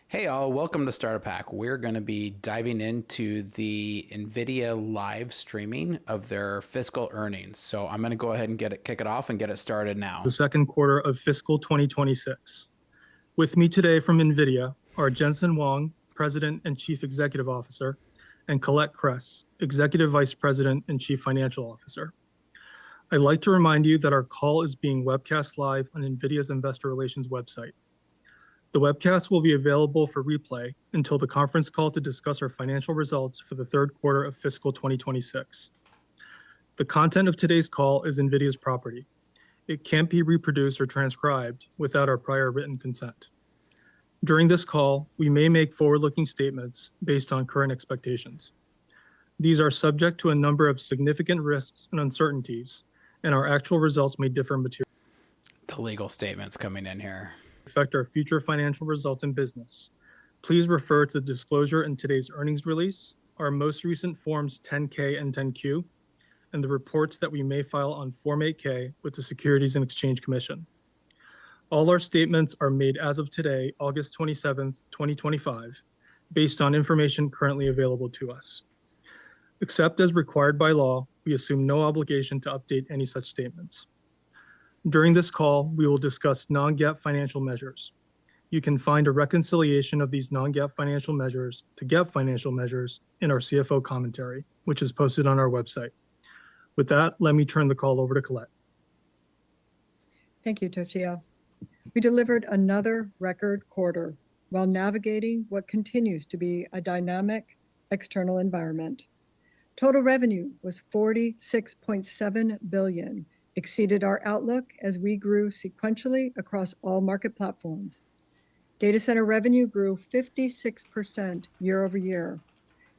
Hey all, welcome to Startup Hack. We're going to be diving into the Nvidia live streaming of their fiscal earnings. So I'm going to go ahead and kick it off and get it started The now. second quarter of fiscal 2026. With me today from Nvidia are Jensen Huang, President and Chief Executive Officer, and Colette Kress, Executive Vice President and Chief Financial Officer. I'd like to remind you that our call is being webcast live on Nvidia's Investor Relations website. The webcast will be available for replay until the conference call to discuss our financial results for the third quarter of fiscal 2026. The content of today's call is Nvidia's property. It can't be reproduced or transcribed without our prior written consent. During this call, we may make forward-looking statements based on current expectations. These are subject to a number of significant risks and uncertainties, and our actual results may differ materially. The legal statements coming in here. Affect our future financial results and business. Please refer to the disclosure in today's earnings release, our most recent Forms 10-K and 10-Q, and the reports that we may file on Form 8-K with the Securities and Exchange Commission. All our statements are made as of today, August 27th, 2025, based on information currently available to us. Except as required by law, we assume no obligation to update any such statements. During this call, we will discuss non-GAAP financial measures. You can find a reconciliation of these non-GAAP financial measures to GAAP financial measures in our CFO commentary, which is posted on our website. With that, let me turn the call over to Colette. Thank you, Toshio. We delivered another record quarter while navigating what continues to be a dynamic external environment. Total revenue was $46.7 billion, exceeded our outlook as we grew sequentially across all market platforms. Data center revenue grew 56% year over year.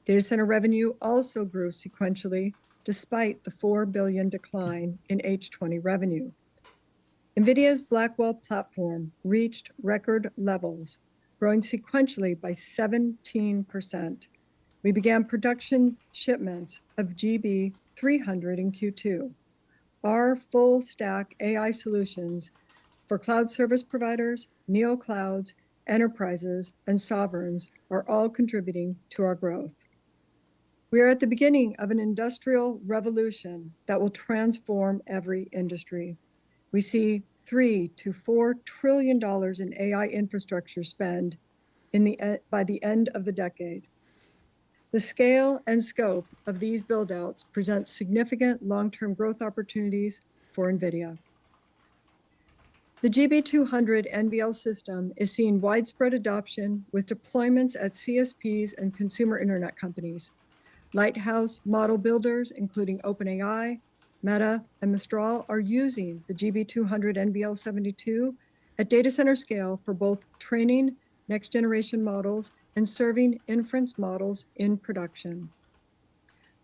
Data center revenue also grew sequentially despite the $4 billion decline in H20 revenue. Nvidia's Blackwell platform reached record levels, growing sequentially by 17%. We began production shipments of GB300 in Q2. Our full stack AI solutions for cloud service providers, neoclouds, enterprises, and sovereigns are all contributing to our growth. We are at the beginning of an industrial revolution that will transform every industry. We see $3 to $4 trillion in AI infrastructure spend by the end of the decade. The scale and scope of these buildouts present significant long-term growth opportunities for Nvidia. The GB200 NVL system is seeing widespread adoption with deployments at CSPs and consumer internet companies. Lighthouse model builders, including OpenAI, Meta, and Mistral, are using the GB200 NVL72 at data center scale for both training next-generation models and serving inference models in production.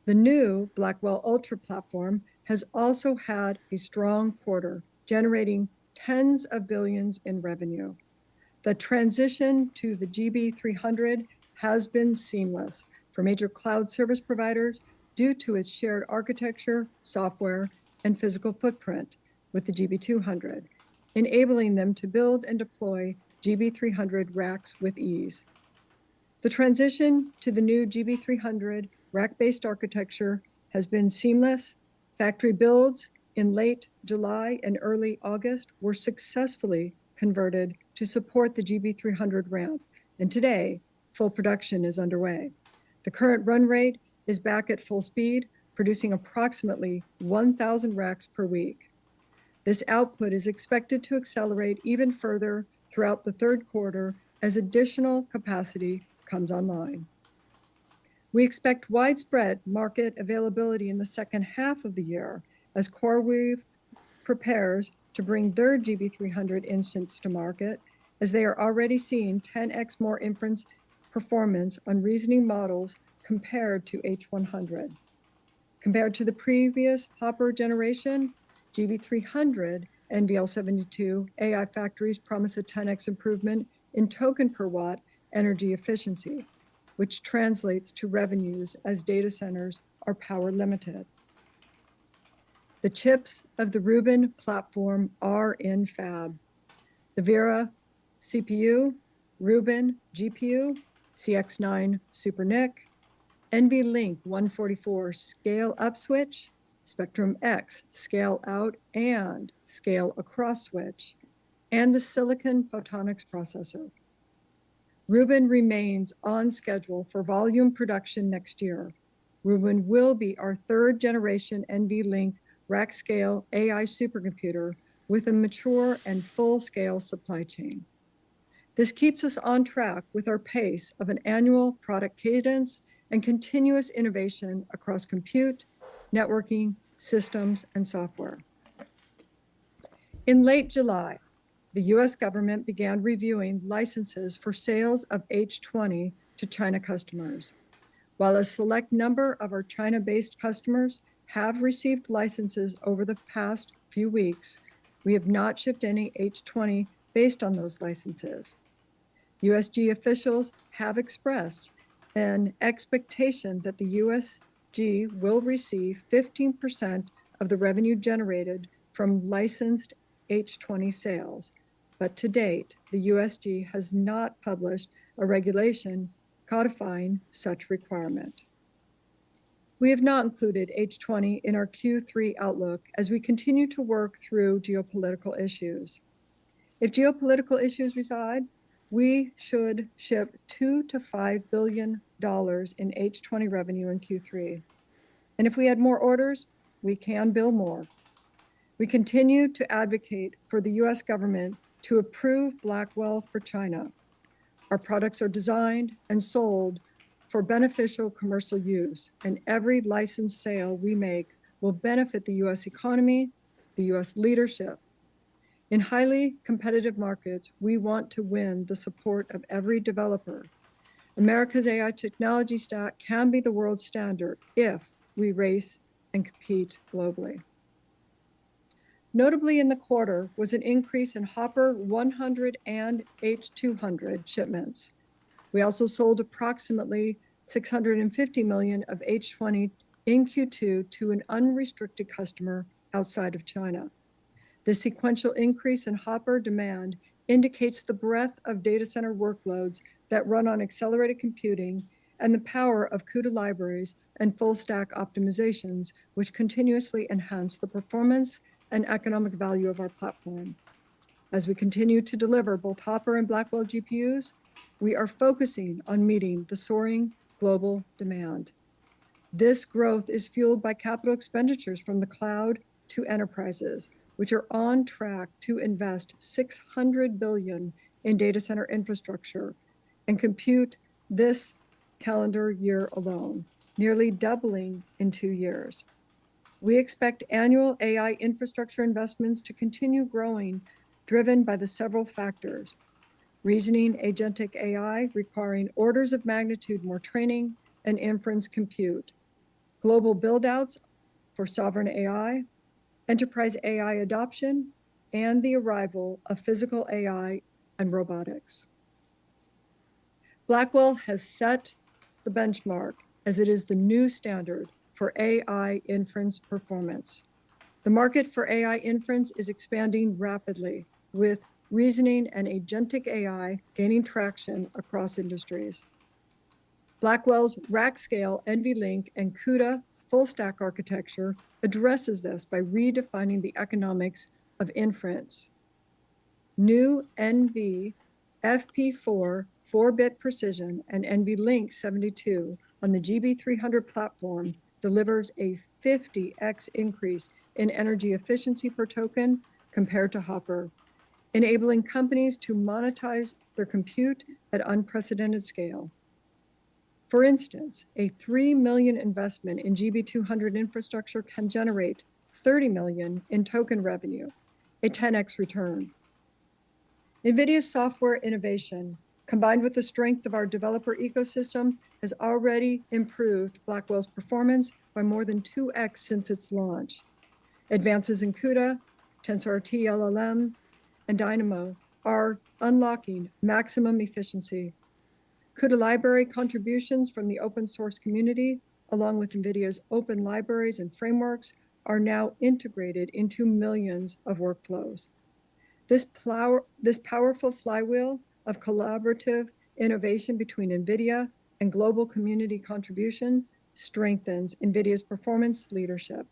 The new Blackwell Ultra platform has also had a strong quarter, generating tens of billions in revenue. The transition to the GB300 has been seamless for major cloud service providers due to its shared architecture, software, and physical footprint with the GB200, enabling them to build and deploy GB300 racks with ease. The transition to the new GB300 rack-based architecture has been seamless. Factory builds in late July and early August were successfully converted to support the GB300 ramp, and today, full production is underway. The current run rate is back at full speed, producing approximately 1,000 racks per week. This output is expected to accelerate even further throughout the third quarter as additional capacity comes online. We expect widespread market availability in the second half of the year as CoreWeave prepares to bring their GB300 instance to market, as they are already seeing 10x more inference performance on reasoning models compared to H100. Compared to the previous Hopper generation, GB300 NVL72 AI factories promise a 10x improvement in token per watt energy efficiency, which translates to revenues as data centers are power limited. The chips of the Rubin platform are in fab. The Vera CPU, Rubin GPU, CX9 Super NIC, NVLink 144 scale up switch, Spectrum X scale out and scale across switch, and the silicon photonics processor. Rubin remains on schedule for volume production next year. Rubin will be our third generation NVLink rack scale AI supercomputer with a mature and full scale supply chain. This keeps us on track with our pace of an annual product cadence and continuous innovation across compute, networking, systems, and software. In late July, the US government began reviewing licenses for sales of H20 to China customers. While a select number of our China-based customers have received licenses over the past few weeks, we have not shipped any H20 based on those licenses. USG officials have expressed an expectation that the USG will receive 15% of the revenue generated from licensed H20 sales, but to date, the USG has not published a regulation codifying such requirement. We have not included H20 in our Q3 outlook as we continue to work through geopolitical issues. If geopolitical issues reside, we should ship $2 to $5 billion in H20 revenue in Q3. And if we had more orders, we can build more. We continue to advocate for the US government to approve Blackwell for China. Our products are designed and sold for beneficial commercial use, and every licensed sale we make will benefit the US economy, the US leadership. In highly competitive markets, we want to win the support of every developer. America's AI technology stack can be the world standard if we race and compete globally. Notably in the quarter was an increase in Hopper 100 and H200 shipments. We also sold approximately 650 million of H20 in Q2 to an unrestricted customer outside of China. The sequential increase in Hopper demand indicates the breadth of data center workloads that run on accelerated computing and the power of CUDA libraries and full stack optimizations, which continuously enhance the performance and economic value of our platform. As we continue to deliver both Hopper and Blackwell GPUs, we are focusing on meeting the soaring global demand. This growth is fueled by capital expenditures from the cloud to enterprises, which are on track to invest $600 billion in data center infrastructure and compute this calendar year alone, nearly doubling in 2 years. We expect annual AI infrastructure investments to continue growing, driven by the several factors: reasoning agentic AI requiring orders of magnitude more training and inference compute, global buildouts for sovereign AI, enterprise AI adoption, and the arrival of physical AI and robotics. Blackwell has set the benchmark as it is the new standard for AI inference performance. The market for AI inference is expanding rapidly, with reasoning and agentic AI gaining traction across industries. Blackwell's rack scale NVLink and CUDA full stack architecture addresses this by redefining the economics of inference. New NV FP4 4-bit precision and NVLink 72 on the GB300 platform delivers a 50x increase in energy efficiency per token compared to Hopper, enabling companies to monetize their compute at unprecedented scale. For instance, a $3 million investment in GB200 infrastructure can generate $30 million in token revenue, a 10x return. NVIDIA's software innovation, combined with the strength of our developer ecosystem, has already improved Blackwell's performance by more than 2x since its launch. Advances in CUDA, TensorRT LLM, and Dynamo are unlocking maximum efficiency. CUDA library contributions from the open source community, along with NVIDIA's open libraries and frameworks, are now integrated into millions of workflows. This powerful flywheel of collaborative innovation between NVIDIA and global community contribution strengthens NVIDIA's performance leadership.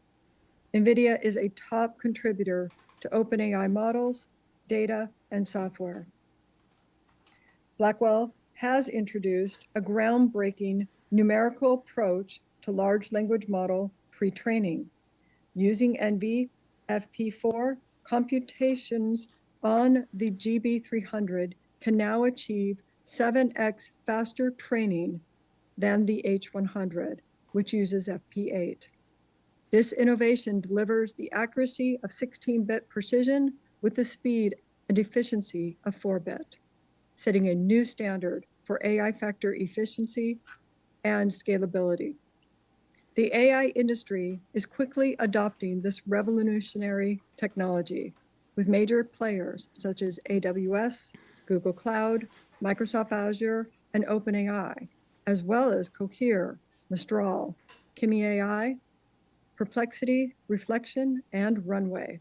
NVIDIA is a top contributor to OpenAI models, data, and software. Blackwell has introduced a groundbreaking numerical approach to large language model pre-training. Using NVFP4, computations on the GB300 can now achieve 7x faster training than the H100, which uses FP8. This innovation delivers the accuracy of 16-bit precision with the speed and efficiency of 4-bit, setting a new standard for AI factor efficiency and scalability. The AI industry is quickly adopting this revolutionary technology, with major players such as AWS, Google Cloud, Microsoft Azure, and OpenAI, as well as Cohere, Mistral, Kimi AI, Perplexity, Reflection, and Runway,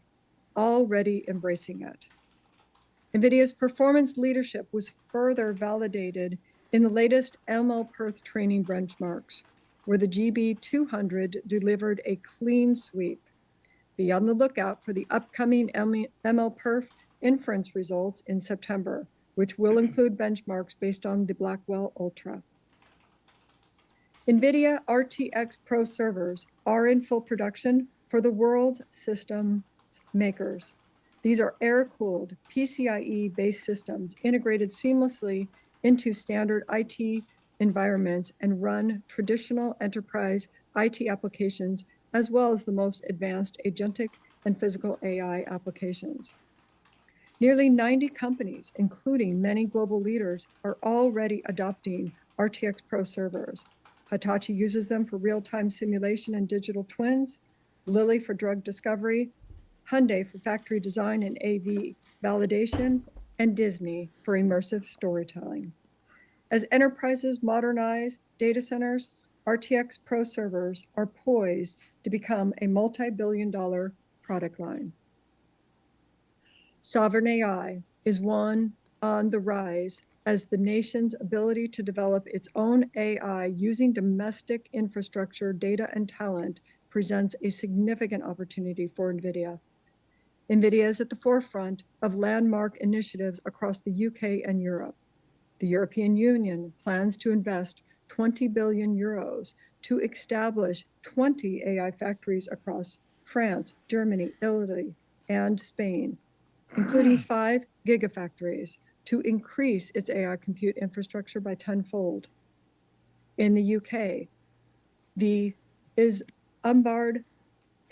already embracing it. NVIDIA's performance leadership was further validated in the latest MLPerf training benchmarks, where the GB200 delivered a clean sweep. Be on the lookout for the upcoming MLPerf inference results in September, which will include benchmarks based on the Blackwell Ultra. NVIDIA RTX Pro servers are in full production for the world system makers. These are air-cooled, PCIe-based systems integrated seamlessly into standard IT environments and run traditional enterprise IT applications, as well as the most advanced agentic and physical AI applications. Nearly 90 companies, including many global leaders, are already adopting RTX Pro servers. Hitachi uses them for real-time simulation and digital twins, Lilly for drug discovery, Hyundai for factory design and AV validation, and Disney for immersive storytelling. As enterprises modernize data centers, RTX Pro servers are poised to become a multi-billion-dollar product line. Sovereign AI is one on the rise as the nation's ability to develop its own AI using domestic infrastructure, data, and talent presents a significant opportunity for NVIDIA. NVIDIA is at the forefront of landmark initiatives across the UK and Europe. The European Union plans to invest 20 billion euros to establish 20 AI factories across France, Germany, Italy, and Spain, including 5 gigafactories, to increase its AI compute infrastructure by tenfold. In the UK, the Umbard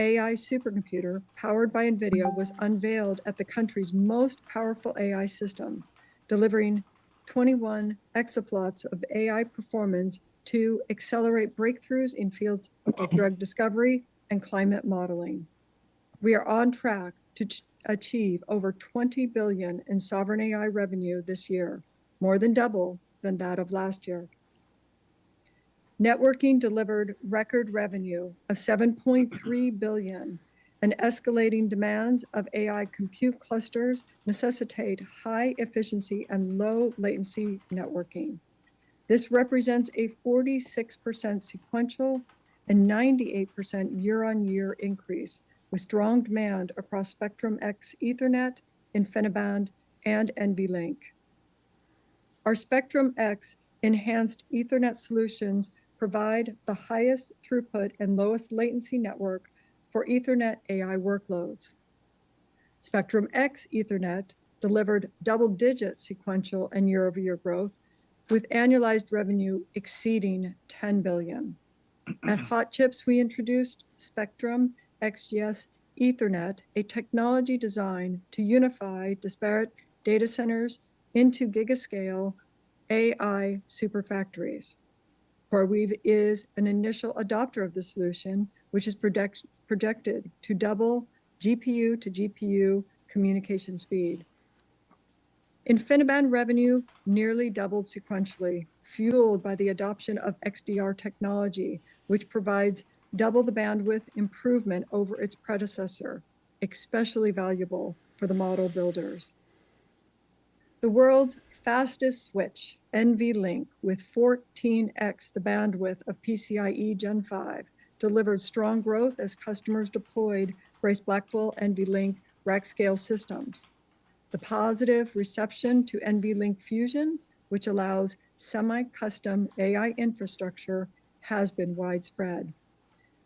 AI supercomputer powered by NVIDIA was unveiled at the country's most powerful AI system, delivering 21 exaflops of AI performance to accelerate breakthroughs in fields of drug discovery and climate modeling. We are on track to achieve over 20 billion in sovereign AI revenue this year, more than double than that of last year. Networking delivered record revenue of 7.3 billion, and escalating demands of AI compute clusters necessitate high efficiency and low latency networking. This represents a 46% sequential and 98% year-on-year increase, with strong demand across Spectrum-X Ethernet, InfiniBand, and NVLink. Our Spectrum-X enhanced Ethernet solutions provide the highest throughput and lowest latency network for Ethernet AI workloads. Spectrum-X Ethernet delivered double-digit sequential and year-over-year growth, with annualized revenue exceeding 10 billion. At Hot Chips, we introduced Spectrum XGS Ethernet, a technology designed to unify disparate data centers into gigascale AI superfactories. CoreWeave is an initial adopter of the solution, which is projected to double GPU to GPU communication speed. InfiniBand revenue nearly doubled sequentially, fueled by the adoption of XDR technology, which provides double the bandwidth improvement over its predecessor, especially valuable for the model builders. The world's fastest switch, NVLink, with 14x the bandwidth of PCIe Gen 5, delivered strong growth as customers deployed Grace Blackwell NVLink rack scale systems. The positive reception to NVLink Fusion, which allows semi-custom AI infrastructure, has been widespread.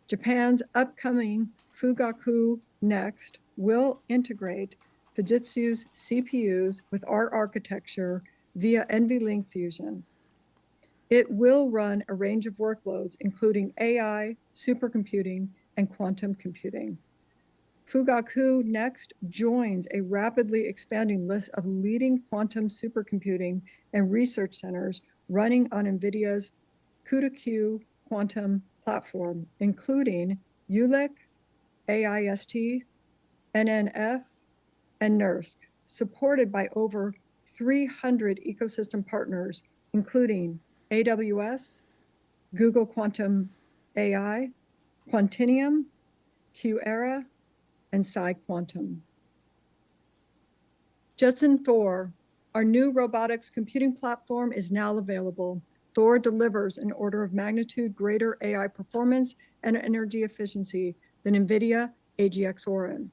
Japan's upcoming Fugaku Next will integrate Fujitsu's CPUs with our architecture via NVLink Fusion. It will run a range of workloads, including AI, supercomputing, and quantum computing. Fugaku Next joins a rapidly expanding list of leading quantum supercomputing and research centers running on Nvidia's CUDA-Q quantum platform, including ULIC, AIST, NNF, and NERSC, supported by over 300 ecosystem partners, including AWS, Google Quantum AI, Quantinium, QEra, and PsiQuantum. Jetson Thor, our new robotics computing platform, is now available. Thor delivers an order of magnitude greater AI performance and energy efficiency than NVIDIA AGX Orin.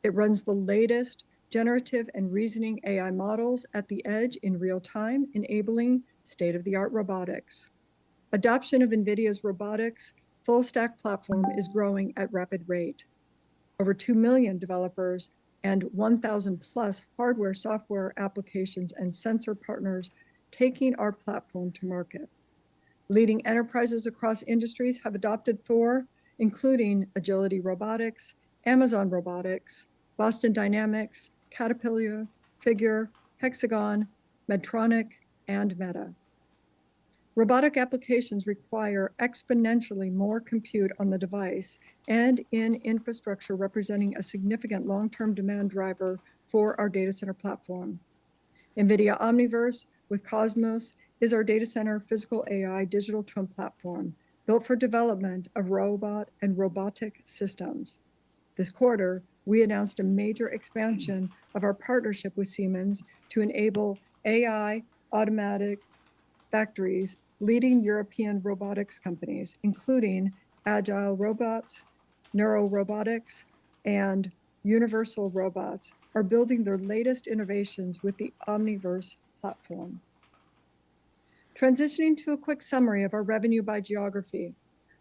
It runs the latest generative and reasoning AI models at the edge in real time, enabling state-of-the-art robotics. Adoption of NVIDIA's robotics full-stack platform is growing at rapid rate. Over 2 million developers and 1,000 plus hardware, software applications, and sensor partners taking our platform to market. Leading enterprises across industries have adopted Thor, including Agility Robotics, Amazon Robotics, Boston Dynamics, Caterpillar, Figure, Hexagon, Medtronic, and Meta. Robotic applications require exponentially more compute on the device and in infrastructure, representing a significant long-term demand driver for our data center platform. NVIDIA Omniverse with Cosmos is our data center physical AI digital twin platform built for development of robot and robotic systems. This quarter, we announced a major expansion of our partnership with Siemens to enable AI automatic factories. Leading European robotics companies, including Agile Robots, Neuro Robotics, and Universal Robots, are building their latest innovations with the Omniverse platform. Transitioning to a quick summary of our revenue by geography.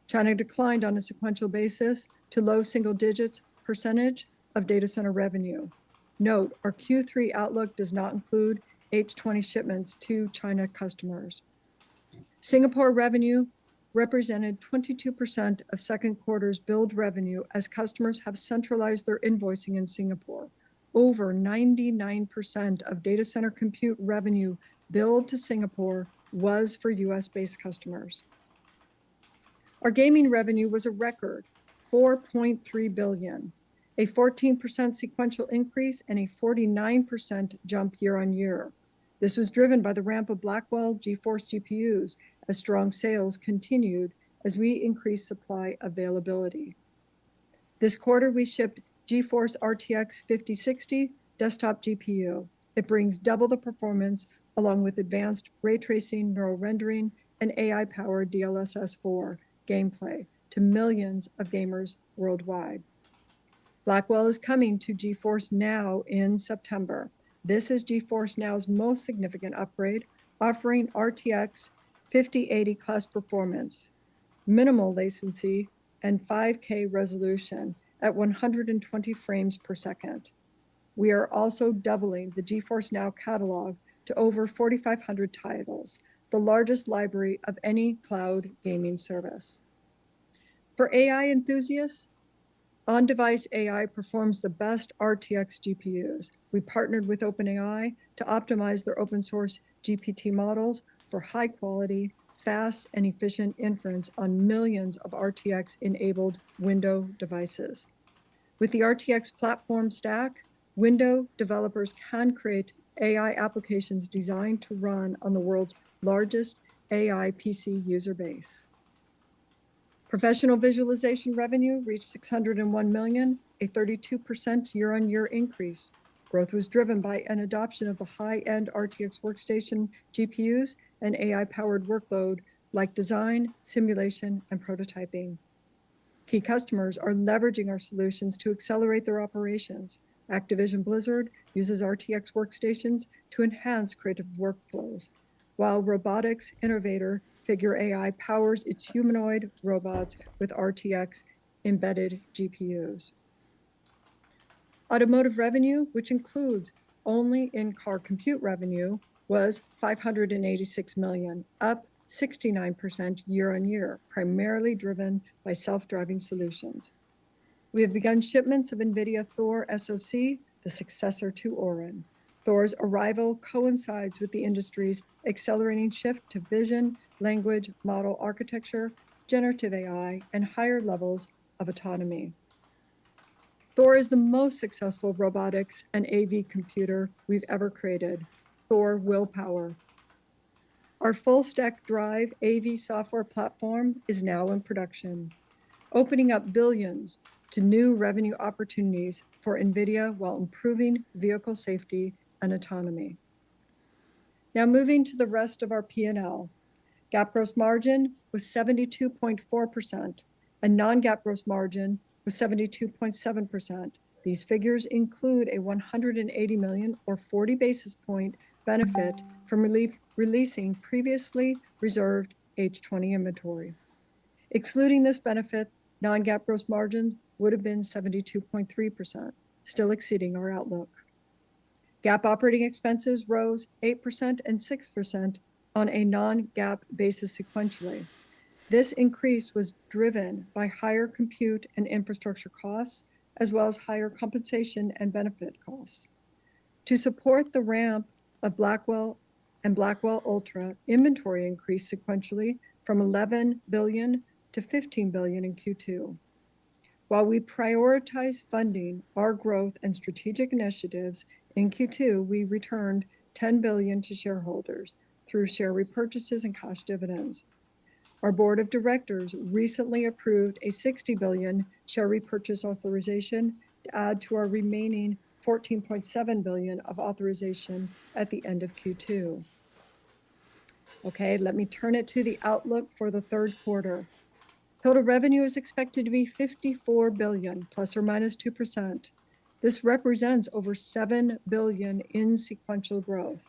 China declined on a sequential basis to low single digits percentage of data center revenue. Note, our Q3 outlook does not include H20 shipments to China customers. Singapore revenue represented 22% of second quarter's billed revenue as customers have centralized their invoicing in Singapore. Over 99% of data center compute revenue billed to Singapore was for US-based customers. Our gaming revenue was a record $4.3 billion, a 14% sequential increase and a 49% jump year on year. This was driven by the ramp of Blackwell GeForce GPUs as strong sales continued as we increased supply availability. This quarter, we shipped GeForce RTX 5060 desktop GPU. It brings double the performance along with advanced ray tracing, neural rendering, and AI-powered DLSS4 gameplay to millions of gamers worldwide. Blackwell is coming to GeForce Now in September. This is GeForce Now's most significant upgrade, offering RTX 5080 class performance, minimal latency, and 5K resolution at 120 frames per second. We are also doubling the GeForce Now catalog to over 4,500 titles, the largest library of any cloud gaming service. For AI enthusiasts, on-device AI performs the best RTX GPUs. We partnered with OpenAI to optimize their open source GPT models for high quality, fast, and efficient inference on millions of RTX-enabled Windows devices. With the RTX platform stack, Windows developers can create AI applications designed to run on the world's largest AI PC user base. Professional visualization revenue reached $601 million, a 32% year-on-year increase. Growth was driven by an adoption of the high-end RTX workstation GPUs and AI-powered workload like design, simulation, and prototyping. Key customers are leveraging our solutions to accelerate their operations. Activision Blizzard uses RTX workstations to enhance creative workflows, while robotics innovator Figure AI powers its humanoid robots with RTX embedded GPUs. Automotive revenue, which includes only in-car compute revenue, was $586 million, up 69% year-on-year, primarily driven by self-driving solutions. We have begun shipments of Nvidia Thor SoC, the successor to Orin. Thor's arrival coincides with the industry's accelerating shift to vision, language, model architecture, generative AI, and higher levels of autonomy. Thor is the most successful robotics and AV computer we've ever created. Thor Willpower. Our full-stack drive AV software platform is now in production, opening up billions to new revenue opportunities for Nvidia while improving vehicle safety and autonomy. Now moving to the rest of our P&L. GAAP gross margin was 72.4%, and non-GAAP gross margin was 72.7%. These figures include a $180 million or 40 basis point benefit from releasing previously reserved H20 inventory. Excluding this benefit, non-GAAP gross margins would have been 72.3%, still exceeding our outlook. GAAP operating expenses rose 8% and 6% on a non-GAAP basis sequentially. This increase was driven by higher compute and infrastructure costs, as well as higher compensation and benefit costs. To support the ramp of Blackwell and Blackwell Ultra, inventory increased sequentially from $11 billion to $15 billion in Q2. While we prioritize funding our growth and strategic initiatives, in Q2, we returned $10 billion to shareholders through share repurchases and cash dividends. Our board of directors recently approved a $60 billion share repurchase authorization to add to our remaining $14.7 billion of authorization at the end of Q2. Okay, let me turn it to the outlook for the third quarter. Total revenue is expected to be $54 billion, plus or minus 2%. This represents over $7 billion in sequential growth.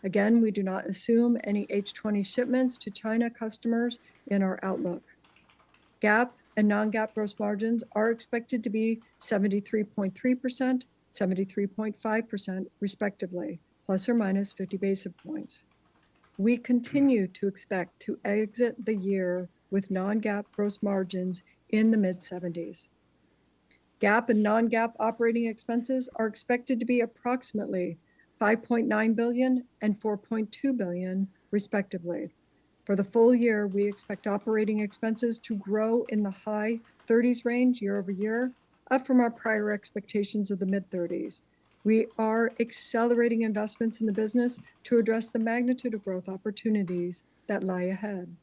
Again, we do not assume any H20 shipments to China customers in our outlook. GAAP and non-GAAP gross margins are expected to be 73.3%, 73.5% respectively, plus or minus 50 basis points. We continue to expect to exit the year with non-GAAP gross margins in the mid-70s. GAAP and non-GAAP operating expenses are expected to be approximately $5.9 billion and $4.2 billion, respectively. For the full year, we expect operating expenses to grow in the high 30s range year over year, up from our prior expectations of the mid-30s. We are accelerating investments in the business to address the magnitude of growth opportunities that lie ahead.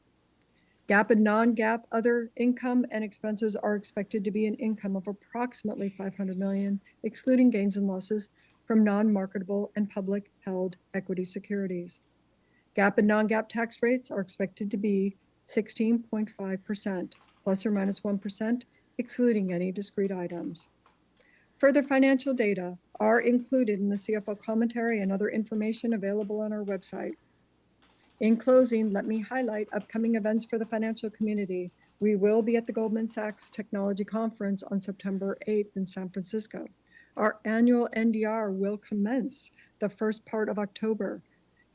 GAAP and non-GAAP other income and expenses are expected to be an income of approximately $500 million, excluding gains and losses from non-marketable and public held equity securities. GAAP and non-GAAP tax rates are expected to be 16.5%, plus or minus 1%, excluding any discrete items. Further financial data are included in the CFO commentary and other information available on our website. In closing, let me highlight upcoming events for the financial community. We will be at the Goldman Sachs Technology Conference on September 8th in San Francisco. Our annual NDR will commence the first part of October.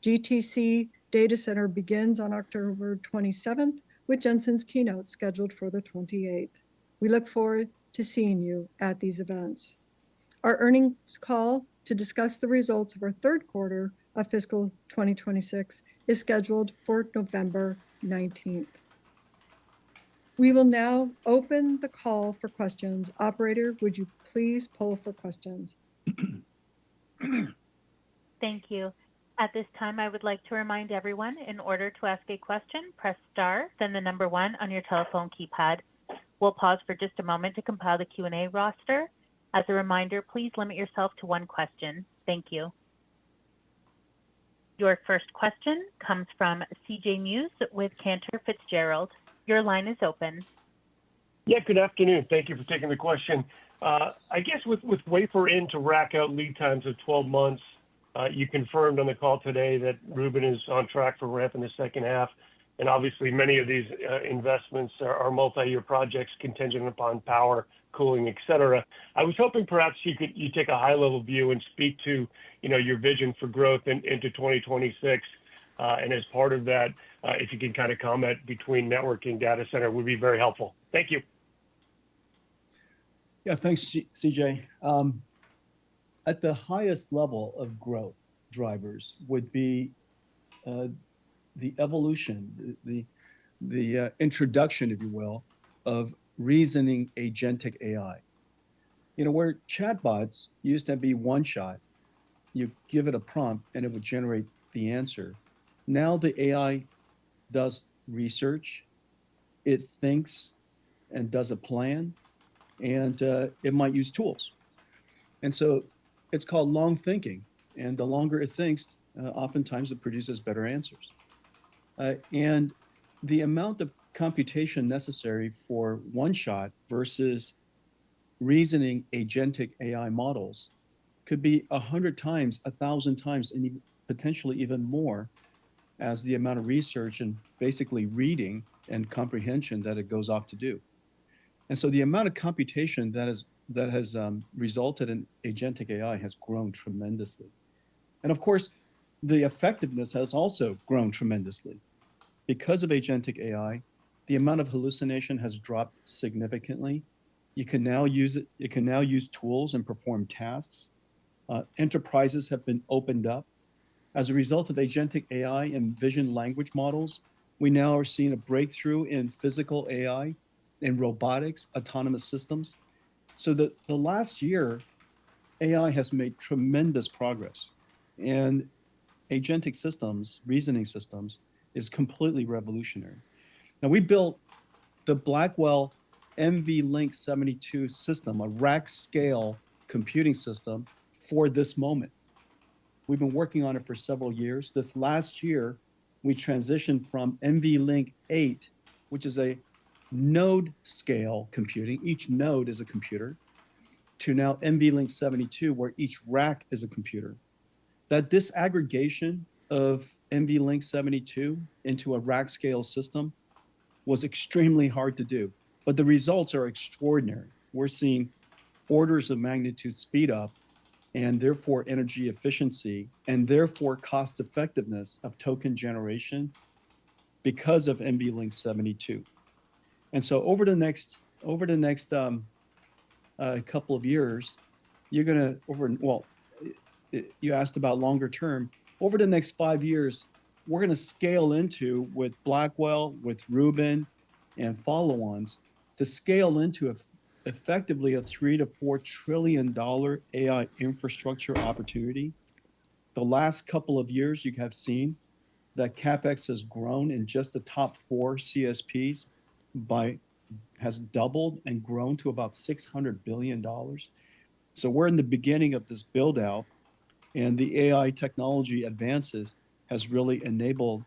GTC Data Center begins on October 27th, with Jensen's keynote scheduled for the 28th. We look forward to seeing you at these events. Our earnings call to discuss the results of our third quarter of fiscal 2026 is scheduled for November 19th. We will now open the call for questions. Operator, would you please poll for questions? Thank you. At this time, I would like to remind everyone, in order to ask a question, press star, then the number 1 on your telephone keypad. We'll pause for just a moment to compile the Q&A roster. As a reminder, please limit yourself to one question. Thank you. Your first question comes from CJ Muse with Cantor Fitzgerald. Your line is open. Yeah, good afternoon. Thank you for taking the question. I guess with wafer in to rack out lead times of 12 months, you confirmed on the call today that Rubin is on track for ramp in the second half. And obviously, many of these investments are multi-year projects contingent upon power, cooling, et cetera. I was hoping perhaps you take a high-level view and speak to your vision for growth into 2026. And as part of that, if you can kind of comment between networking data center would be very helpful. Thank you. Yeah, thanks, CJ. At the highest level of growth drivers would be the evolution, the introduction, if you will, of reasoning agentic AI. Where chatbots used to be one shot, you give it a prompt and it would generate the answer. Now the AI does research, it thinks and does a plan, and it might use tools. And so it's called long thinking. And the longer it thinks, oftentimes it produces better answers. And the amount of computation necessary for one shot versus reasoning agentic AI models could be 100 times, 1,000 times, and potentially even more as the amount of research and basically reading and comprehension that it goes off to do. And so the amount of computation that has resulted in agentic AI has grown tremendously. And of course, the effectiveness has also grown tremendously. Because of agentic AI, the amount of hallucination has dropped significantly. You can now use it. It can now use tools and perform tasks. Enterprises have been opened up. As a result of agentic AI and vision language models, we now are seeing a breakthrough in physical AI, in robotics, autonomous systems. So the last year, AI has made tremendous progress. And agentic systems, reasoning systems, is completely revolutionary. Now, we built the Blackwell NVLink 72 system, a rack scale computing system for this moment. We've been working on it for several years. This last year, we transitioned from NVLink 8, which is a node scale computing, each node is a computer, to now NVLink 72, where each rack is a computer. That disaggregation of NVLink 72 into a rack scale system was extremely hard to do, but the results are extraordinary. We're seeing orders of magnitude speed up, and therefore energy efficiency, and therefore cost effectiveness of token generation because of NVLink 72. And so over the next couple of years, you're gonna you asked about longer term. Over the next 5 years, we're gonna scale into, with Blackwell, with Rubin, and follow-ons, to scale into effectively a $3 to $4 trillion AI infrastructure opportunity. The last couple of years, you have seen that CapEx has grown in just the top 4 CSPs has doubled and grown to about $600 billion. So we're in the beginning of this build out, and the AI technology advances has really enabled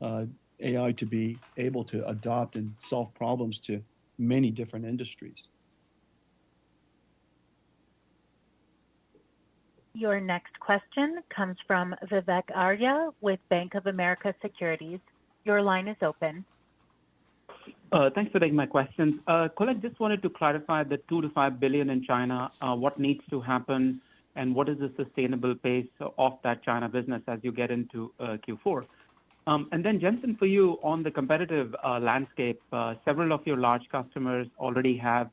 AI to be able to adopt and solve problems to many different industries. Your next question comes from Vivek Arya with Bank of America Securities. Your line is open. Thanks for taking my questions. Colette, just wanted to clarify the $2 to $5 billion in China. What needs to happen, and what is the sustainable pace of that China business as you get into Q4? And then Jensen, for you on the competitive landscape, several of your large customers already have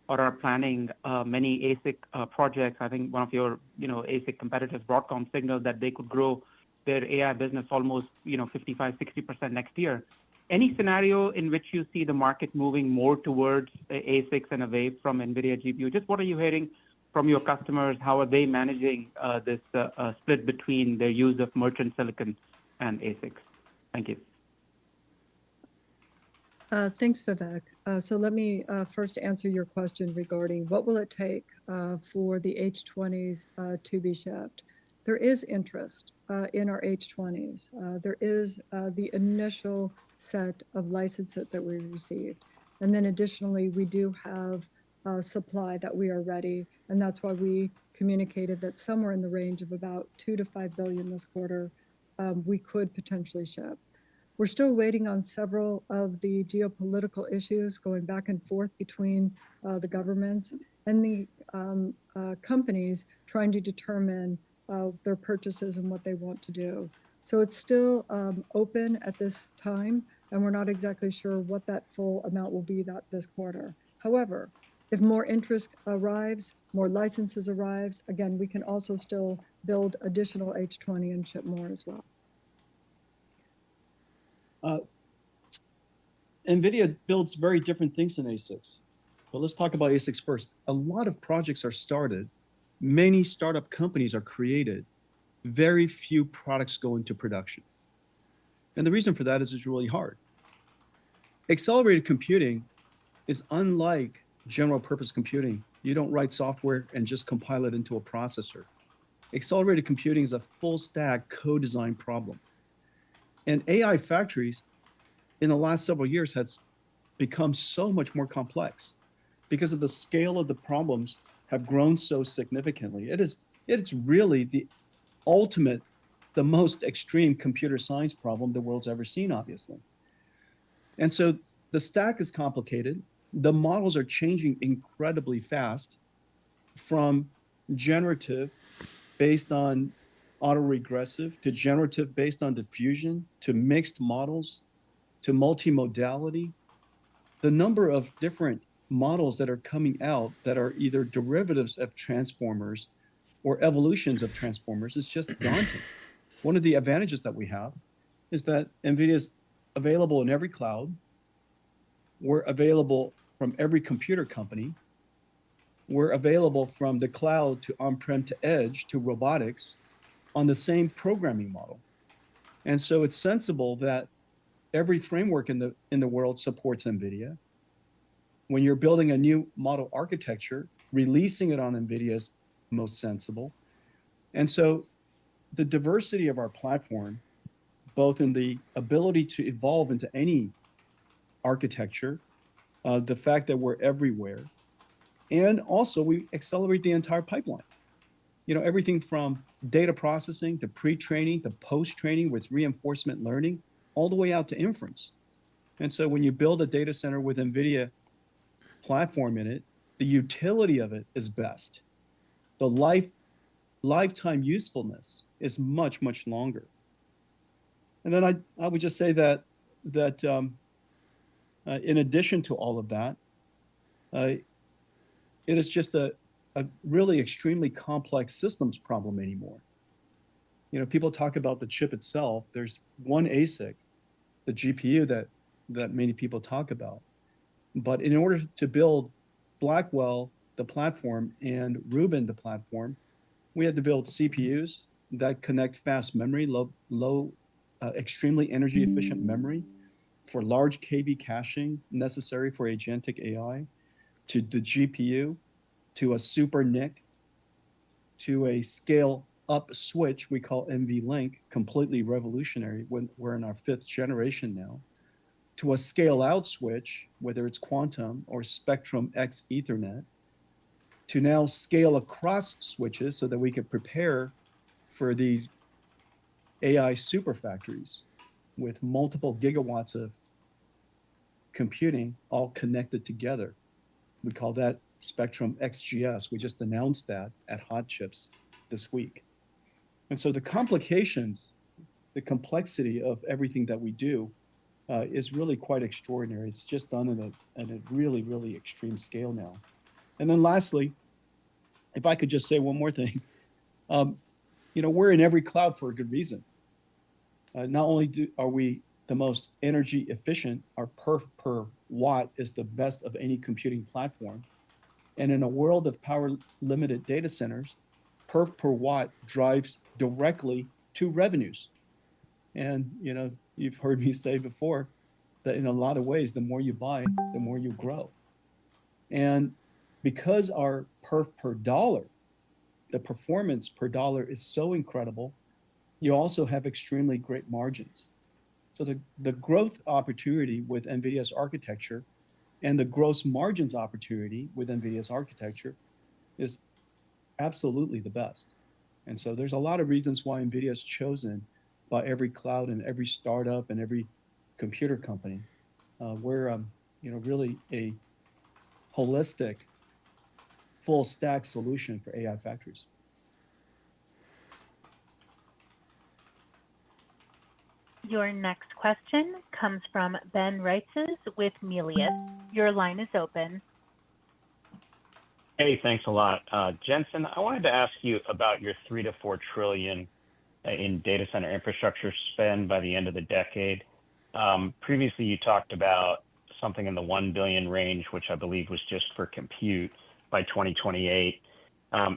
or are planning many ASIC projects. I think one of your ASIC competitors, Broadcom, signaled that they could grow their AI business almost 55-60% next year. Any scenario in which you see the market moving more towards ASICs and away from NVIDIA GPU? Just what are you hearing from your customers? How are they managing this split between their use of merchant silicon and ASICs? Thank you. Thanks, Vivek. So let me first answer your question regarding what will it take for the H20s to be shipped. There is interest in our H20s. There is the initial set of licenses that we received. And then additionally, we do have supply that we are ready. And that's why we communicated that somewhere in the range of about 2 to 5 billion this quarter, we could potentially ship. We're still waiting on several of the geopolitical issues going back and forth between the governments and the companies trying to determine their purchases and what they want to do. So it's still open at this time, and we're not exactly sure what that full amount will be this quarter. However, if more interest arrives, more licenses arrives, again, we can also still build additional H20 and ship more as well. NVIDIA builds very different things than ASICs. But let's talk about ASICs first. A lot of projects are started. Many startup companies are created. Very few products go into production. And the reason for that is it's really hard. Accelerated computing is unlike general purpose computing. You don't write software and just compile it into a processor. Accelerated computing is a full stack co-design problem. And AI factories in the last several years has become so much more complex because of the scale of the problems have grown so significantly. It's really the ultimate, the most extreme computer science problem the world's ever seen, obviously. And so the stack is complicated. The models are changing incredibly fast from generative based on autoregressive to generative based on diffusion to mixed models to multimodality. The number of different models that are coming out that are either derivatives of transformers or evolutions of transformers is just daunting. One of the advantages that we have is that NVIDIA is available in every cloud. We're available from every computer company. We're available from the cloud to on-prem to edge to robotics on the same programming model. And so it's sensible that every framework in the world supports NVIDIA. When you're building a new model architecture, releasing it on NVIDIA is most sensible. And so the diversity of our platform, both in the ability to evolve into any architecture, the fact that we're everywhere, and also we accelerate the entire pipeline. You know, everything from data processing to pre-training to post-training with reinforcement learning, all the way out to inference. And so when you build a data center with NVIDIA platform in it, the utility of it is best. The lifetime usefulness is much, much longer. And then I would just say that in addition to all of that, it is just a really extremely complex systems problem anymore. You know, people talk about the chip itself. There's one ASIC, the GPU that many people talk about. But in order to build Blackwell, the platform, and Rubin, the platform, we had to build CPUs that connect fast memory, extremely energy efficient memory for large KV caching necessary for agentic AI, to the GPU, to a super NIC, to a scale up switch we call NVLink, completely revolutionary. We're in our 5th generation now, to a scale out switch, whether it's quantum or Spectrum X Ethernet, to now scale across switches so that we could prepare for these AI super factories with multiple gigawatts of computing all connected together. We call that Spectrum XGS. We just announced that at Hot Chips this week. And so the complications, the complexity of everything that we do is really quite extraordinary. It's just done at a really, really extreme scale now. And then lastly, if I could just say one more thing, you know, we're in every cloud for a good reason. Not only are we the most energy efficient, our perf per watt is the best of any computing platform. And in a world of power limited data centers, perf per watt drives directly to revenues. And, you know, you've heard me say before that in a lot of ways, the more you buy, the more you grow. And because our perf per dollar, the performance per dollar is so incredible, you also have extremely great margins. So the growth opportunity with NVIDIA's architecture and the gross margins opportunity with NVIDIA's architecture is absolutely the best. And so there's a lot of reasons why NVIDIA is chosen by every cloud and every startup and every computer company. We're really a holistic, full stack solution for AI factories. Your next question comes from Ben Reitzes with Melius. Your line is open. Hey, thanks a lot. Jensen, I wanted to ask you about your 3 to 4 trillion in data center infrastructure spend by the end of the decade. Previously, you talked about something in the 1 billion range, which I believe was just for compute by 2028.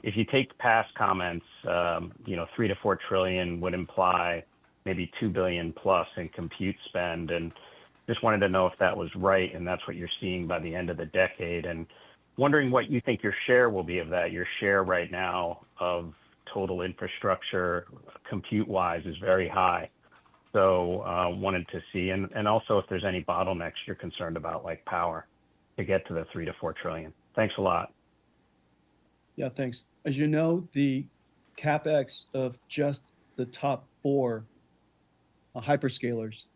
If you take past comments, 3 to 4 trillion would imply maybe 2 billion plus in compute spend. And just wanted to know if that was right. And that's what you're seeing by the end of the decade. And wondering what you think your share will be of that. Your share right now of total infrastructure compute wise is very high. So wanted to see, and also if there's any bottlenecks you're concerned about, like power, to get to the 3 to 4 trillion. Thanks a lot. Yeah, thanks. As you know, the CapEx of just the top 4 hyperscalers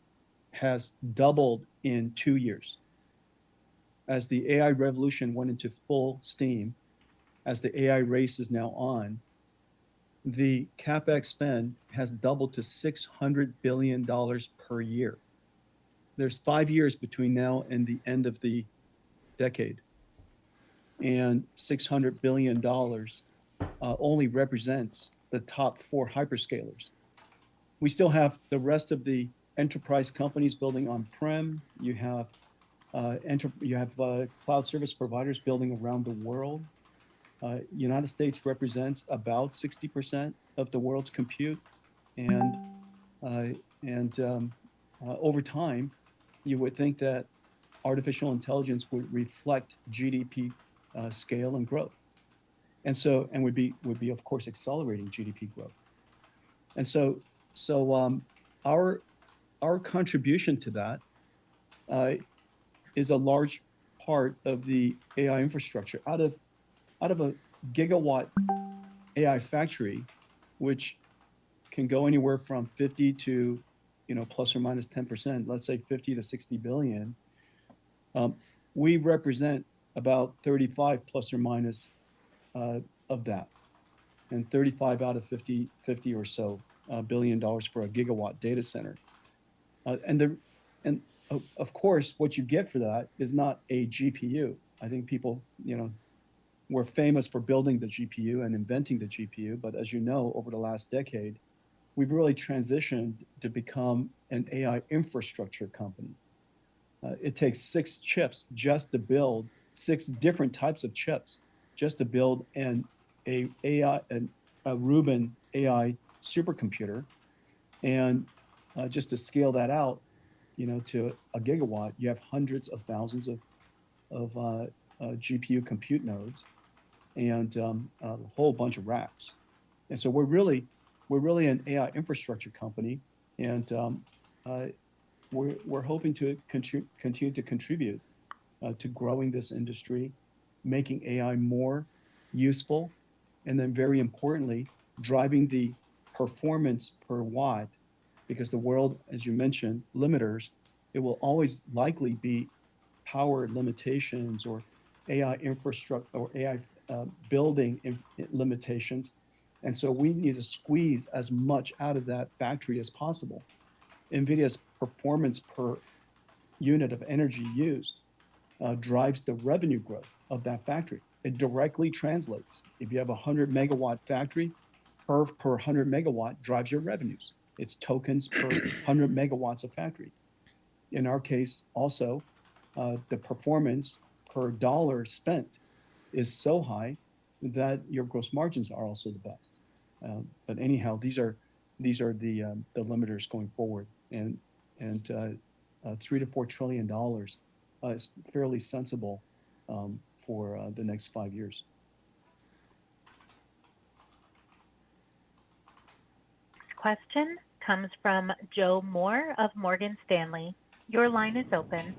has doubled in 2 years. As the AI revolution went into full steam, as the AI race is now on, the CapEx spend has doubled to $600 billion per year. There's 5 years between now and the end of the decade. And $600 billion only represents the top 4 hyperscalers. We still have the rest of the enterprise companies building on-prem. You have cloud service providers building around the world. United States represents about 60% of the world's compute, and over time, you would think that artificial intelligence would reflect GDP scale and growth, and would be of course accelerating GDP growth. And so our contribution to that is a large part of the AI infrastructure. Out of a gigawatt AI factory, which can go anywhere from 50 to plus or minus 10%, let's say 50 to 60 billion, we represent about 35 plus or minus of that, and 35 out of 50 or so $billion for a gigawatt data center. And of course, what you get for that is not a GPU. I think people, we're famous for building the GPU and inventing the GPU, but as you know, over the last decade, we've really transitioned to become an AI infrastructure company. It takes 6 chips just to build 6 different types of chips just to build a Rubin AI supercomputer, and just to scale that out, to a gigawatt, you have hundreds of thousands of GPU compute nodes and a whole bunch of racks. And so we're really an AI infrastructure company, and we're hoping to continue to contribute to growing this industry, making AI more useful, and then very importantly, driving the performance per watt, because the world, as you mentioned, limiters, it will always likely be power limitations or AI infrastructure or AI building limitations. And so we need to squeeze as much out of that factory as possible. NVIDIA's performance per unit of energy used drives the revenue growth of that factory. It directly translates. If you have a 100 megawatt factory, per 100 megawatt drives your revenues. It's tokens per 100 megawatts of factory. In our case, also, the performance per dollar spent is so high that your gross margins are also the best. But anyhow, these are the limiters going forward, and $3 to $4 trillion is fairly sensible for the next 5 years. Next question comes from Joe Moore of Morgan Stanley. Your line is open.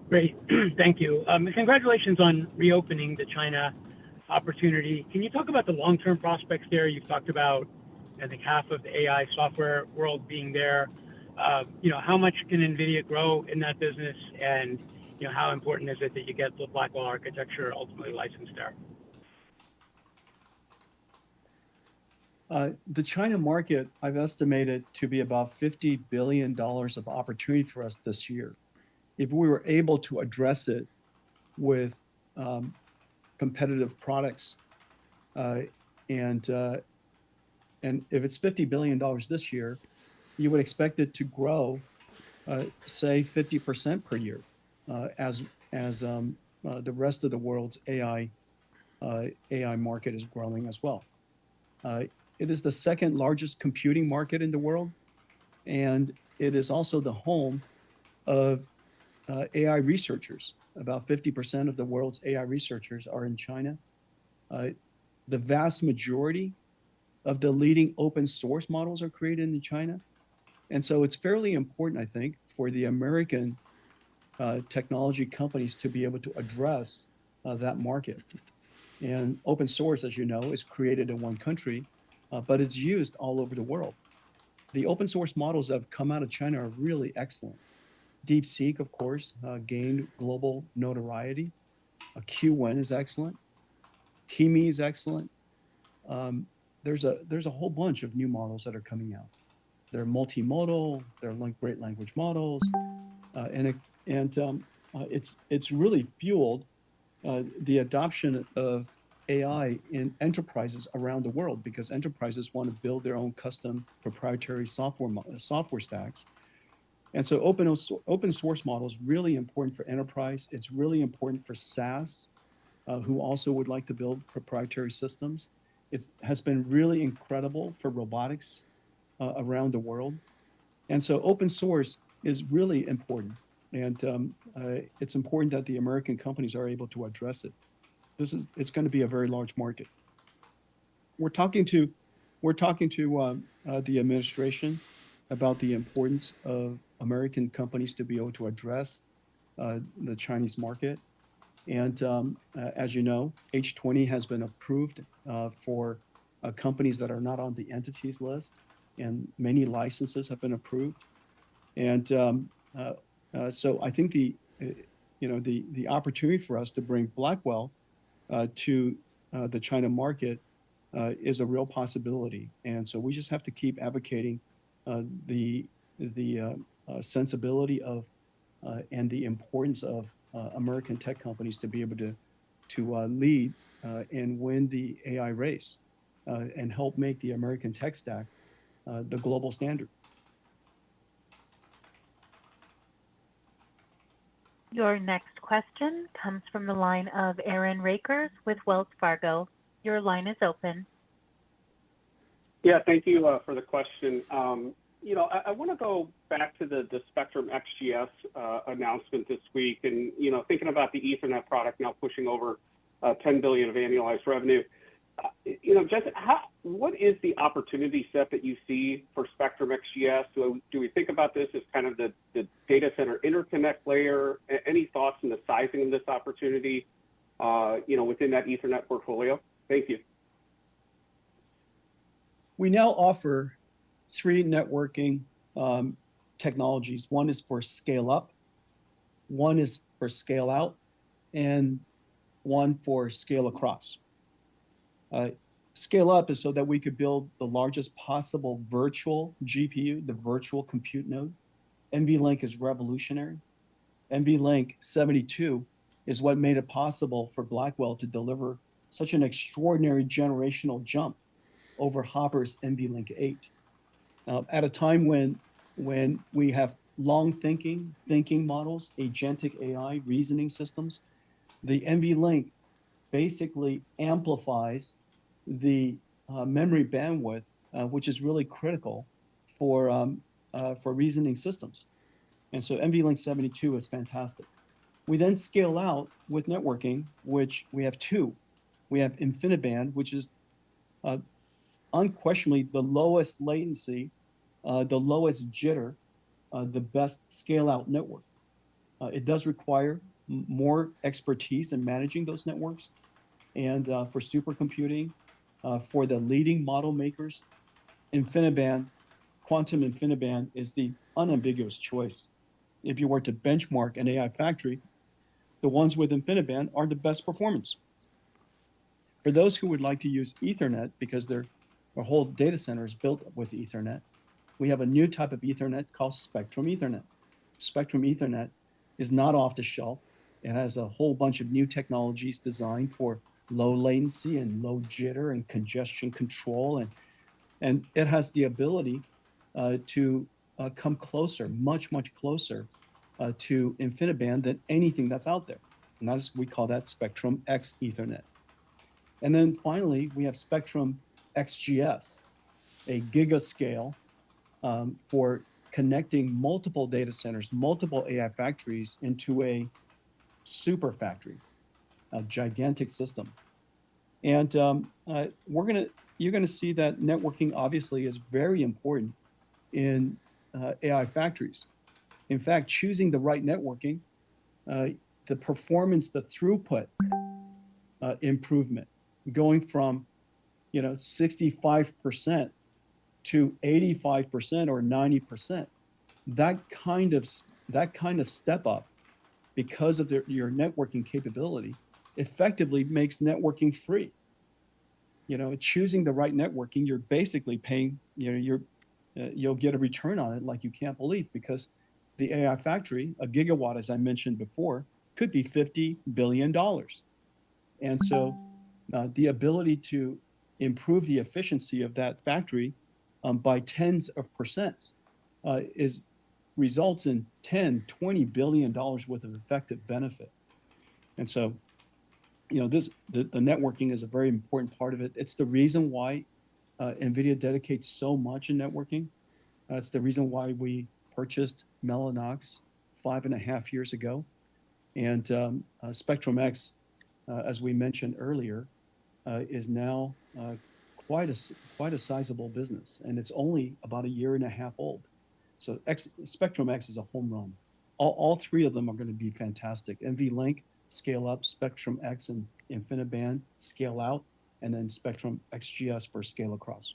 Great. Thank you. Congratulations on reopening the China opportunity. Can you talk about the long-term prospects there? You've talked about, I think, half of the AI software world being there. How much can NVIDIA grow in that business? And, how important is it that you get the Blackwell architecture ultimately licensed there? The China market, I've estimated to be about $50 billion of opportunity for us this year. If we were able to address it with competitive products, and if it's $50 billion this year, you would expect it to grow, say 50% per year, as the rest of the world's AI market is growing as well. It is the second largest computing market in the world, and it is also the home of AI researchers. About 50% of the world's AI researchers are in China. The vast majority of the leading open source models are created in China. And so it's fairly important, I think, for the American technology companies to be able to address that market. And open source, as you know, is created in one country, but it's used all over the world. The open source models that have come out of China are really excellent. DeepSeek, of course, gained global notoriety. Q1 is excellent. Kimi is excellent. There's a whole bunch of new models that are coming out. They're multimodal. They're great language models, and it's really fueled the adoption of AI in enterprises around the world, because enterprises want to build their own custom proprietary software stacks. And so open source model is really important for enterprise. It's really important for SaaS, who also would like to build proprietary systems. It has been really incredible for robotics around the world. And so open source is really important. And it's important that the American companies are able to address it. It's going to be a very large market. We're talking to the administration about the importance of American companies to be able to address the Chinese market. And as you know, H20 has been approved for companies that are not on the entities list, and many licenses have been approved. And so I think the opportunity for us to bring Blackwell to the China market is a real possibility. And so we just have to keep advocating the sensibility of and the importance of American tech companies to be able to lead and win the AI race and help make the American tech stack the global standard. Your next question comes from the line of Aaron Rakers with Wells Fargo. Your line is open. Yeah, thank you for the question. I want to go back to the Spectrum XGS announcement this week, and thinking about the Ethernet product now pushing over 10 billion of annualized revenue. Jensen, what is the opportunity set that you see for Spectrum XGS? Do we think about this as kind of the data center interconnect layer? Any thoughts on the sizing of this opportunity, within that Ethernet portfolio? Thank you. We now offer 3 networking technologies. One is for scale up, one is for scale out, and one for scale across. Scale up is so that we could build the largest possible virtual GPU, the virtual compute node. NVLink is revolutionary. NVLink 72 is what made it possible for Blackwell to deliver such an extraordinary generational jump over Hopper's NVLink 8. At a time when we have long thinking models, agentic AI reasoning systems, the NVLink basically amplifies the memory bandwidth, which is really critical for reasoning systems. And so NVLink 72 is fantastic. We then scale out with networking, which we have two. We have InfiniBand, which is unquestionably the lowest latency, the lowest jitter, the best scale out network. It does require more expertise in managing those networks. And for supercomputing, for the leading model makers, InfiniBand, quantum InfiniBand is the unambiguous choice. If you were to benchmark an AI factory, the ones with InfiniBand are the best performance. For those who would like to use Ethernet, because their whole data center is built with Ethernet, we have a new type of Ethernet called Spectrum Ethernet. Spectrum Ethernet is not off the shelf. It has a whole bunch of new technologies designed for low latency and low jitter and congestion control. And it has the ability to come closer, much, much closer to InfiniBand than anything that's out there. And we call that Spectrum X Ethernet. And then finally, we have Spectrum XGS, a gigascale for connecting multiple data centers, multiple AI factories into a super factory, a gigantic system. And you're gonna see that networking obviously is very important in AI factories. In fact, choosing the right networking, the performance, the throughput improvement, going from 65% to 85% or 90%, that kind of step up because of your networking capability effectively makes networking free. Choosing the right networking, you're basically paying, you'll get a return on it like you can't believe, because the AI factory, a gigawatt, as I mentioned before, could be $50 billion. And so the ability to improve the efficiency of that factory by tens of percents results in $10-20 billion worth of effective benefit. And so, the networking is a very important part of it. It's the reason why NVIDIA dedicates so much in networking. It's the reason why we purchased Mellanox 5.5 years ago. And Spectrum X, as we mentioned earlier, is now quite a sizable business, and it's only about 1.5 years old. So Spectrum X is a home run. All three of them are going to be fantastic. NVLink, scale up, Spectrum X and InfiniBand, scale out, and then Spectrum XGS for scale across.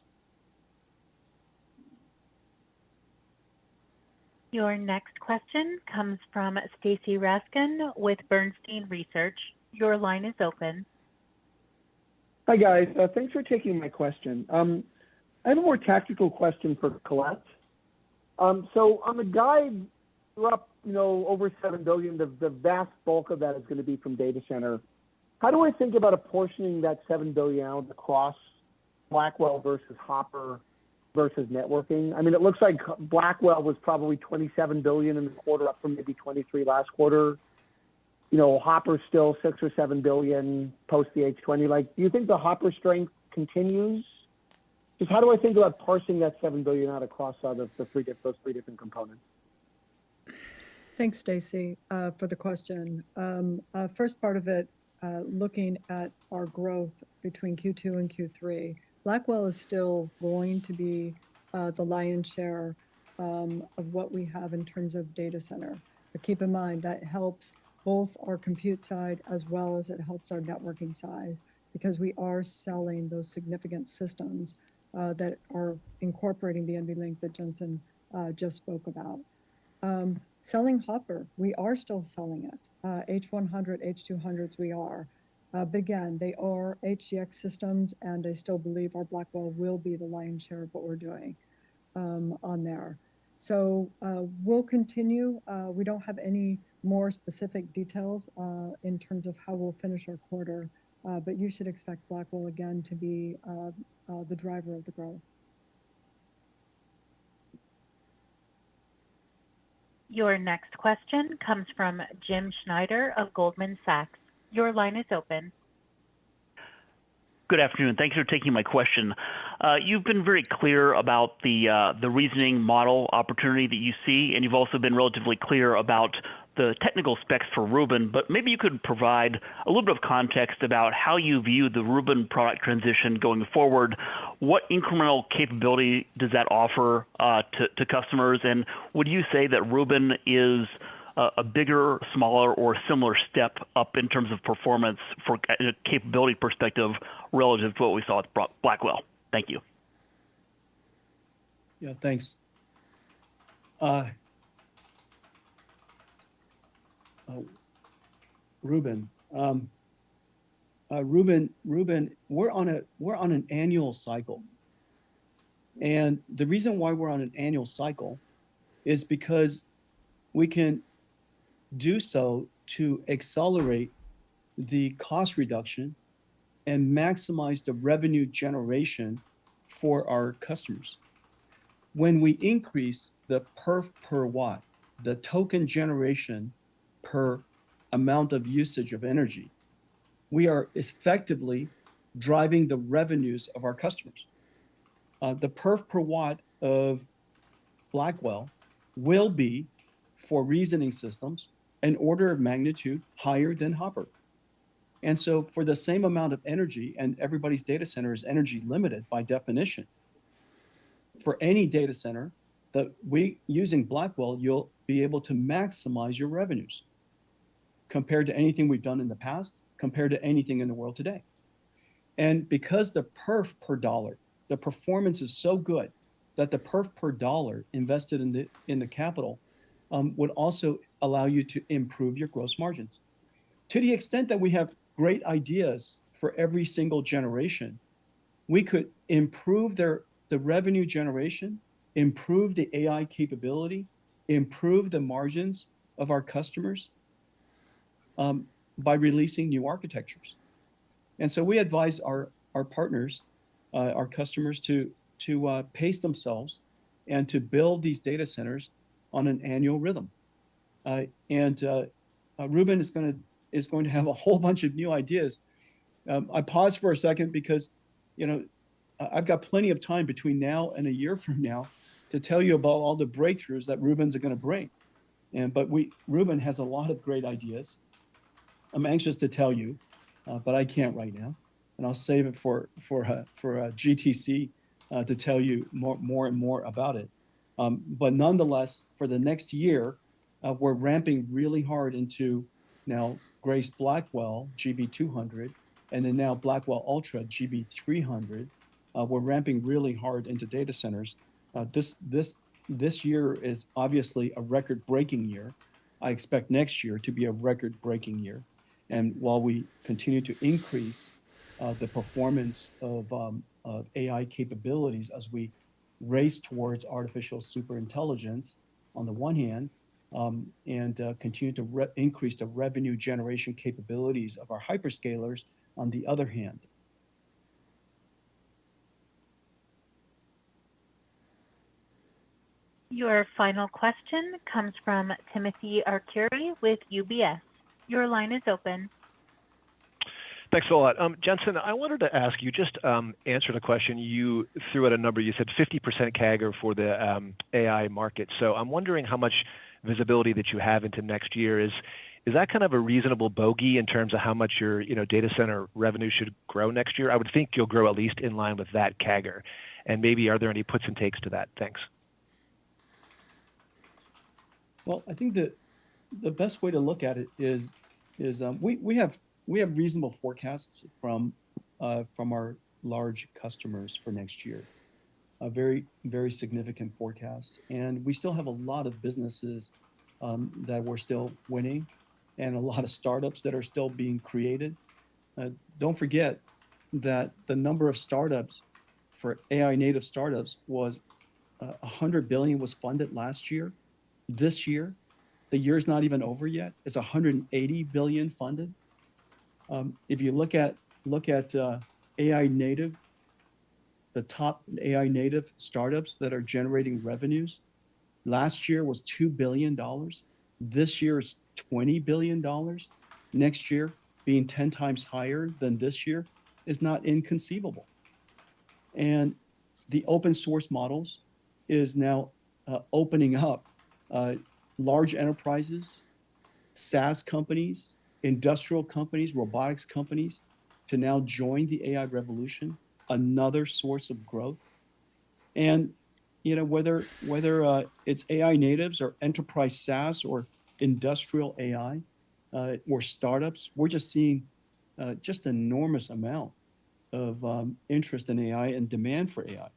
Your next question comes from Stacy Raskin with Bernstein Research. Your line is open. Hi, guys. Thanks for taking my question. I have a more tactical question for Colette. So on the guide, we're up, over $7 billion. The vast bulk of that is going to be from data center. How do I think about apportioning that $7 billion out across Blackwell versus Hopper versus networking? I mean, it looks like Blackwell was probably $27 billion in the quarter, up from maybe 23 last quarter. Hopper's still $6 or $7 billion post the H20. Do you think the Hopper strength continues? Just how do I think about parsing that $7 billion out across those three different components? Thanks, Stacy, for the question. First part of it, looking at our growth between Q2 and Q3, Blackwell is still going to be the lion's share of what we have in terms of data center. But keep in mind that helps both our compute side as well as it helps our networking side, because we are selling those significant systems that are incorporating the NVLink that Jensen just spoke about. Selling Hopper, we are still selling it. H100, H200s we are. But again, they are HGX systems, and I still believe our Blackwell will be the lion's share of what we're doing on there. So we'll continue. We don't have any more specific details in terms of how we'll finish our quarter, but you should expect Blackwell again to be the driver of the growth. Your next question comes from Jim Schneider of Goldman Sachs. Your line is open. Good afternoon. Thanks for taking my question. You've been very clear about the reasoning model opportunity that you see, and you've also been relatively clear about the technical specs for Rubin, but maybe you could provide a little bit of context about how you view the Rubin product transition going forward. What incremental capability does that offer to customers? And would you say that Rubin is a bigger, smaller, or similar step up in terms of performance for a capability perspective relative to what we saw with Blackwell? Thank you. Yeah, thanks. Ruben, we're on an annual cycle, and the reason why we're on an annual cycle is because we can do so to accelerate the cost reduction and maximize the revenue generation for our customers. When we increase the perf per watt, the token generation per amount of usage of energy, we are effectively driving the revenues of our customers. The perf per watt of Blackwell will be, for reasoning systems, an order of magnitude higher than Hopper. And so for the same amount of energy, and everybody's data center is energy limited by definition, for any data center using Blackwell, you'll be able to maximize your revenues compared to anything we've done in the past, compared to anything in the world today. And because the perf per dollar, the performance is so good that the perf per dollar invested in the capital would also allow you to improve your gross margins. To the extent that we have great ideas for every single generation, we could improve the revenue generation, improve the AI capability, improve the margins of our customers by releasing new architectures. And so we advise our partners, our customers to pace themselves and to build these data centers on an annual rhythm. Ruben is going to have a whole bunch of new ideas. I paused for a second because, I've got plenty of time between now and a year from now to tell you about all the breakthroughs that Ruben's going to bring. But Ruben has a lot of great ideas. I'm anxious to tell you, but I can't right now, and I'll save it for GTC to tell you more and more about it. But nonetheless, for the next year, we're ramping really hard into now Grace Blackwell GB200, and then now Blackwell Ultra GB300. We're ramping really hard into data centers. This year is obviously a record-breaking year. I expect next year to be a record-breaking year. And while we continue to increase the performance of AI capabilities as we race towards artificial superintelligence on the one hand, and continue to increase the revenue generation capabilities of our hyperscalers on the other hand. Your final question comes from Timothy Arcuri with UBS. Your line is open. Thanks a lot. Jensen, I wanted to ask you, just answer the question. You threw out a number. You said 50% CAGR for the AI market. So I'm wondering how much visibility that you have into next year. Is that kind of a reasonable bogey in terms of how much your data center revenue should grow next year? I would think you'll grow at least in line with that CAGR. And maybe are there any puts and takes to that? Thanks. Well, I think that the best way to look at it is we have reasonable forecasts from our large customers for next year, a very, very significant forecast. And we still have a lot of businesses that we're still winning and a lot of startups that are still being created. Don't forget that the number of startups for AI native startups was 100 billion was funded last year. This year, the year's not even over yet. It's 180 billion funded. If you look at AI native, the top AI native startups that are generating revenues, last year was $2 billion. This year is $20 billion. Next year, being 10 times higher than this year is not inconceivable. And the open source models is now opening up large enterprises SaaS companies, industrial companies, robotics companies to now join the AI revolution, another source of growth. And whether it's AI natives or enterprise SaaS or industrial AI or startups, we're just seeing just enormous amount of interest in AI and demand for AI.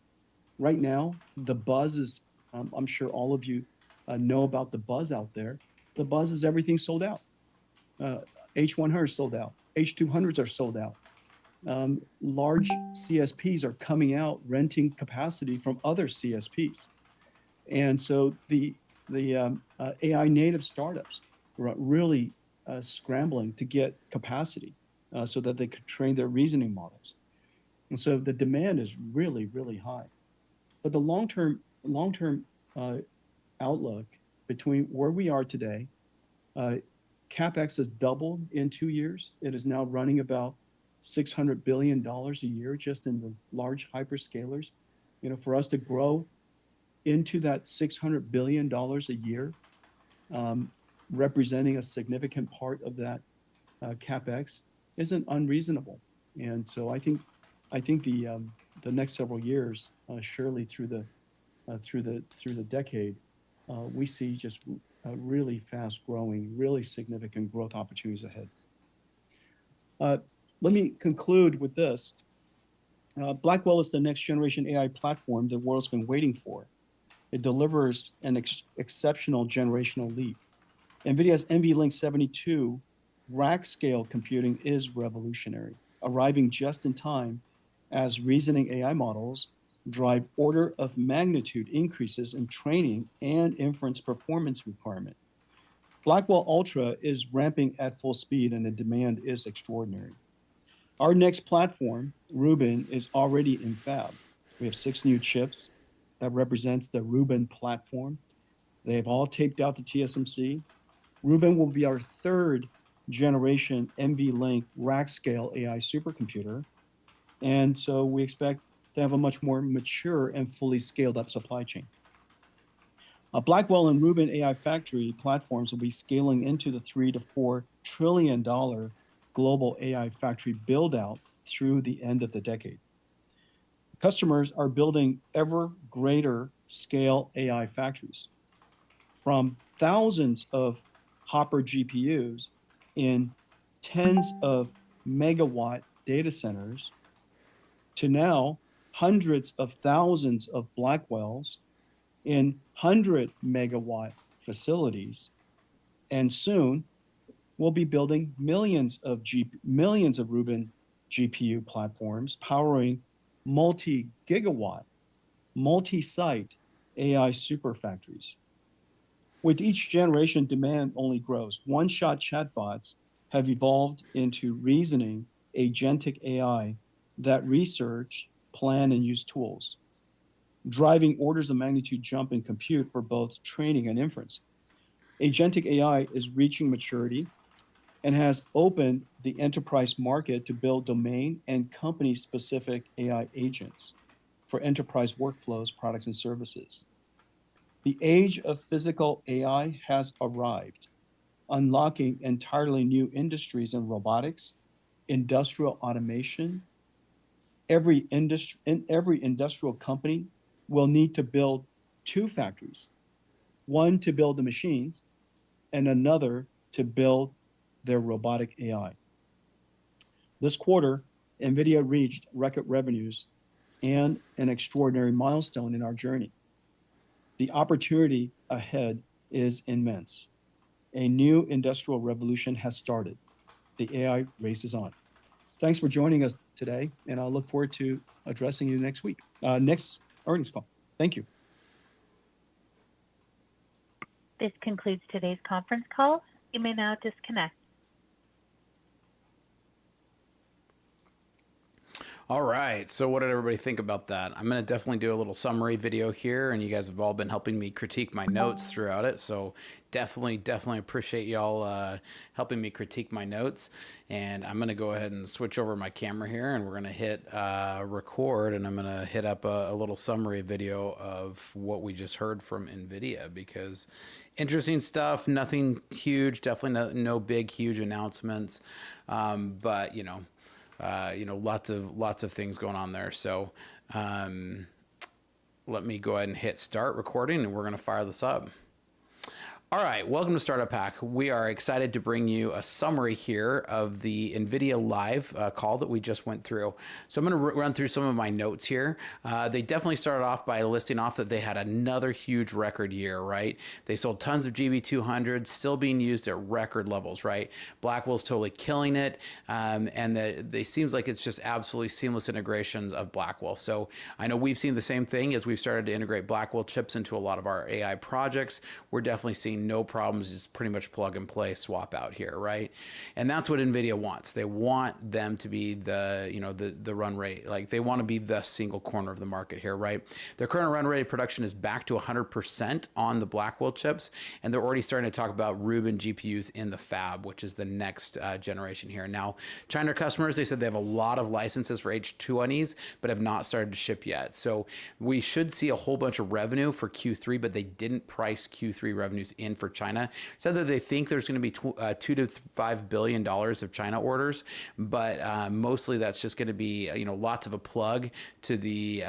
Right now, the buzz is, I'm sure all of you know about the buzz out there. The buzz is everything sold out. H100 is sold out. H200s are sold out. Large CSPs are coming out renting capacity from other CSPs. And so the AI native startups are really scrambling to get capacity so that they could train their reasoning models. And so the demand is really, really high. But the long-term outlook between where we are today, CapEx has doubled in 2 years. It is now running about $600 billion a year just in the large hyperscalers. For us to grow into that $600 billion a year, representing a significant part of that CapEx, isn't unreasonable. And so I think the next several years, surely through the decade, we see just really fast growing, really significant growth opportunities ahead. Let me conclude with this. Blackwell is the next generation AI platform the world's been waiting for. It delivers an exceptional generational leap. NVIDIA's NVLink 72 rack scale computing is revolutionary, arriving just in time as reasoning AI models drive order of magnitude increases in training and inference performance requirement. Blackwell Ultra is ramping at full speed and the demand is extraordinary. Our next platform, Rubin, is already in fab. We have 6 new chips that represents the Rubin platform. They've all taped out to TSMC. Rubin will be our 3rd generation NVLink rack scale AI supercomputer. And so we expect to have a much more mature and fully scaled up supply chain. Blackwell and Rubin AI factory platforms will be scaling into the $3 to $4 trillion global AI factory build out through the end of the decade. Customers are building ever greater scale AI factories, from thousands of Hopper GPUs in tens of megawatt data centers to now hundreds of thousands of Blackwells in 100 megawatt facilities. And soon we'll be building millions of Rubin GPU platforms powering multi-gigawatt, multi-site AI super factories. With each generation, demand only grows. One-shot chatbots have evolved into reasoning agentic AI that research, plan, and use tools, driving orders of magnitude jump in compute for both training and inference. Agentic AI is reaching maturity and has opened the enterprise market to build domain and company-specific AI agents for enterprise workflows, products, and services. The age of physical AI has arrived, unlocking entirely new industries in robotics, industrial automation. Every industrial company will need to build 2 factories, one to build the machines and another to build their robotic AI. This quarter, NVIDIA reached record revenues and an extraordinary milestone in our journey. The opportunity ahead is immense. A new industrial revolution has started. The AI race is on. Thanks for joining us today, and I'll look forward to addressing you next week, next earnings call. Thank you. This concludes today's conference call. You may now disconnect. All right, so what did everybody think about that? I'm going to definitely do a little summary video here, and you guys have all been helping me critique my notes throughout it, so definitely appreciate y'all helping me critique my notes. And I'm going to go ahead and switch over my camera here, and we're going to hit record, and I'm going to hit up a little summary video of what we just heard from NVIDIA, because interesting stuff. Nothing huge. Definitely no big, huge announcements. But lots of things going on there. So let me go ahead and hit start recording, and we're going to fire this up. All right, welcome to Startup Hack. We are excited to bring you a summary here of the NVIDIA Live call that we just went through. So I'm going to run through some of my notes here. They definitely started off by listing off that they had another huge record year, right? They sold tons of GB200s, still being used at record levels, right? Blackwell's totally killing it, and they seems like it's just absolutely seamless integrations of Blackwell. So I know we've seen the same thing as we've started to integrate Blackwell chips into a lot of our AI projects. We're definitely seeing no problems, just pretty much plug and play swap out here, right? And that's what NVIDIA wants. They want them to be the run rate, like they want to be the single corner of the market here, right? Their current run rate of production is back to 100% on the Blackwell chips, and they're already starting to talk about Rubin GPUs in the fab, which is the next generation here. Now, China customers, they said they have a lot of licenses for H220s, but have not started to ship yet. So we should see a whole bunch of revenue for Q3, but they didn't price Q3 revenues in for China. Said that they think there's going to be $2 to $5 billion of China orders, but mostly that's just going to be lots of a plug to the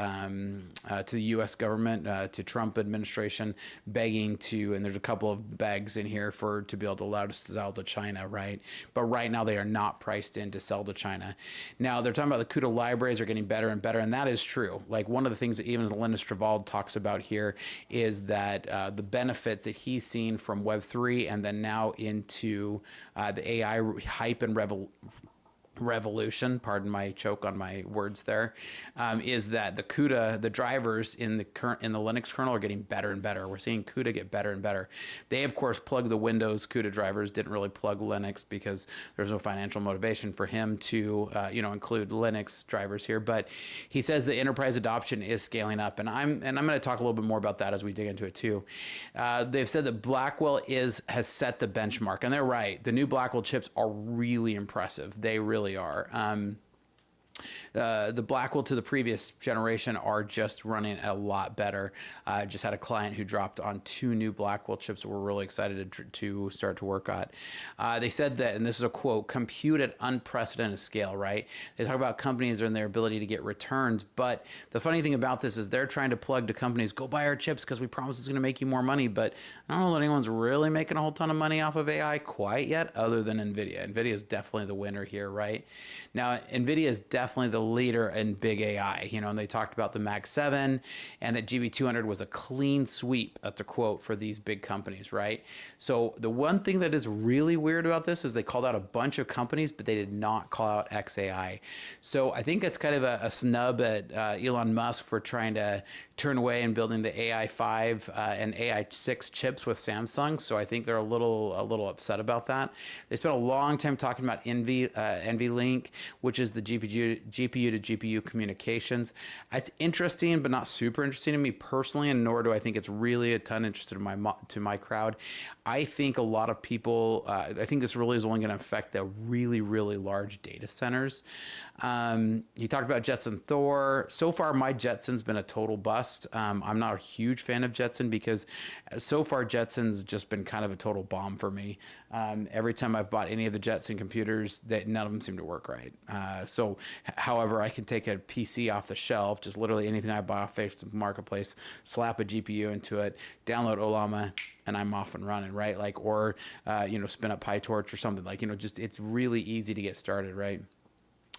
U.S. government, to Trump administration, begging to, and there's a couple of begs in here to be able to allow us to sell to China, right? But right now they are not priced in to sell to China. Now they're talking about the CUDA libraries are getting better and better, and that is true. Like one of the things that even Linus Torvald talks about here is that the benefits that he's seen from Web3 and then now into the AI hype and revolution, pardon my choke on my words there, is that the CUDA, the drivers in the Linux kernel are getting better and better. We're seeing CUDA get better and better. They of course plug the Windows CUDA drivers, didn't really plug Linux because there's no financial motivation for him to include Linux drivers here. But he says the enterprise adoption is scaling up, and I'm going to talk a little bit more about that as we dig into it too. They've said that Blackwell has set the benchmark, and they're right. The new Blackwell chips are really impressive. They really are. The Blackwell to the previous generation are just running a lot better. I just had a client who dropped on 2 new Blackwell chips that we're really excited to start to work on. They said that, and this is a quote, compute at unprecedented scale, right? They talk about companies and their ability to get returns, but the funny thing about this is they're trying to plug to companies, go buy our chips because we promise it's going to make you more money, but I don't know that anyone's really making a whole ton of money off of AI quite yet, other than Nvidia. Nvidia is definitely the winner here, right? Now, Nvidia is definitely the leader in big AI, and they talked about the Mag 7 and that GB200 was a clean sweep. That's a quote for these big companies, right? So the one thing that is really weird about this is they called out a bunch of companies, but they did not call out XAI. So I think that's kind of a snub at Elon Musk for trying to turn away and building the AI 5 and AI 6 chips with Samsung. So I think they're a little upset about that. They spent a long time talking about NVLink, which is the GPU to GPU communications. It's interesting, but not super interesting to me personally, and nor do I think it's really a ton interested to my crowd. I think a lot of people, I think this really is only going to affect the really, really large data centers. He talked about Jetson Thor. So far, my Jetson's been a total bust. I'm not a huge fan of Jetson because so far Jetson's just been kind of a total bomb for me. Every time I've bought any of the Jetson computers, none of them seem to work right. However, I can take a PC off the shelf, just literally anything I buy off Facebook Marketplace, slap a GPU into it, download Olama, and I'm off and running, right? Or spin up PyTorch or something, just it's really easy to get started, right?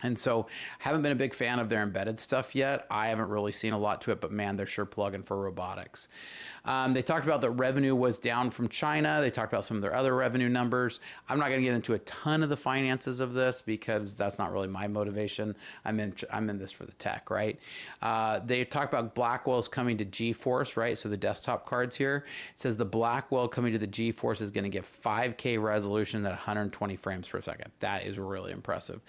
And so haven't been a big fan of their embedded stuff yet. I haven't really seen a lot to it, but man, they're sure plugging for robotics. They talked about that revenue was down from China. They talked about some of their other revenue numbers. I'm not going to get into a ton of the finances of this because that's not really my motivation. I'm in this for the tech, right? They talked about Blackwell's coming to GeForce, right? So the desktop cards here. It says the Blackwell coming to the GeForce is going to give 5K resolution at 120 frames per second. That is really impressive.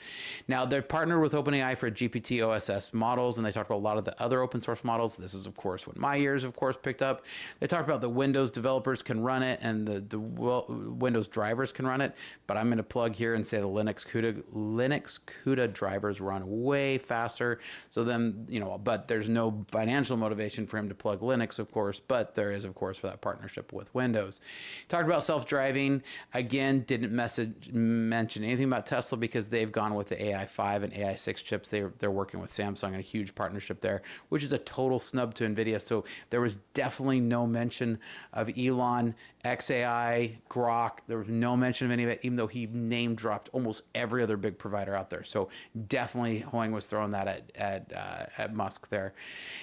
Now, they're partnered with OpenAI for GPT OSS models, and they talked about a lot of the other open source models. This is, of course, what my ears, of course, picked up. They talked about the Windows developers can run it and the Windows drivers can run it, but I'm going to plug here and say the Linux CUDA drivers run way faster. So then, but there's no financial motivation for him to plug Linux, of course, but there is, of course, for that partnership with Windows. Talked about self-driving. Again, didn't mention anything about Tesla because they've gone with the AI5 and AI6 chips. They're working with Samsung in a huge partnership there, which is a total snub to NVIDIA. So there was definitely no mention of Elon, XAI, Grok. There was no mention of any of it, even though he name dropped almost every other big provider out there. So definitely Hoang was throwing that at Musk there.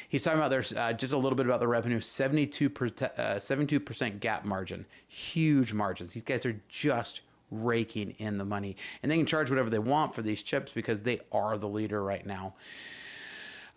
He's talking about there's just a little bit about the revenue, 72% gap margin, huge margins. These guys are just raking in the money, and they can charge whatever they want for these chips because they are the leader right now.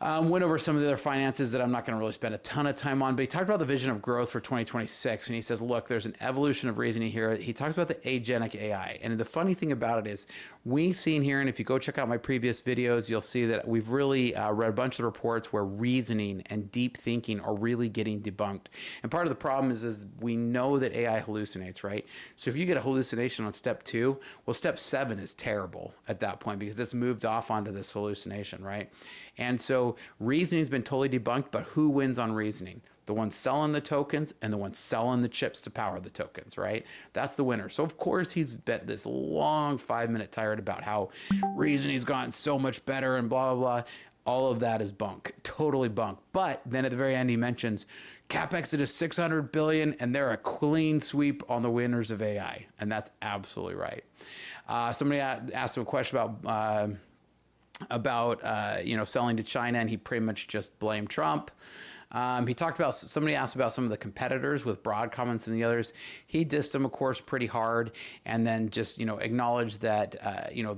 Went over some of the other finances that I'm not going to really spend a ton of time on, but he talked about the vision of growth for 2026. And he says, look, there's an evolution of reasoning here. He talks about the agentic AI. And the funny thing about it is we've seen here, and if you go check out my previous videos, you'll see that we've really read a bunch of reports where reasoning and deep thinking are really getting debunked. And part of the problem is we know that AI hallucinates, right? So if you get a hallucination on step 2, well, step 7 is terrible at that point because it's moved off onto this hallucination, right? And so reasoning has been totally debunked, but who wins on reasoning? The ones selling the tokens and the ones selling the chips to power the tokens, right? That's the winner. So of course he's bet this long 5-minute tirade about how reasoning's gotten so much better and blah, blah, blah. All of that is bunk, totally bunk. But then at the very end, he mentions CapEx at $600 billion and they're a clean sweep on the winners of AI. And that's absolutely right. Somebody asked him a question about selling to China, and he pretty much just blamed Trump. He talked about, somebody asked about some of the competitors with Broadcom and some of the others. He dissed them, of course, pretty hard, and then just, acknowledged that,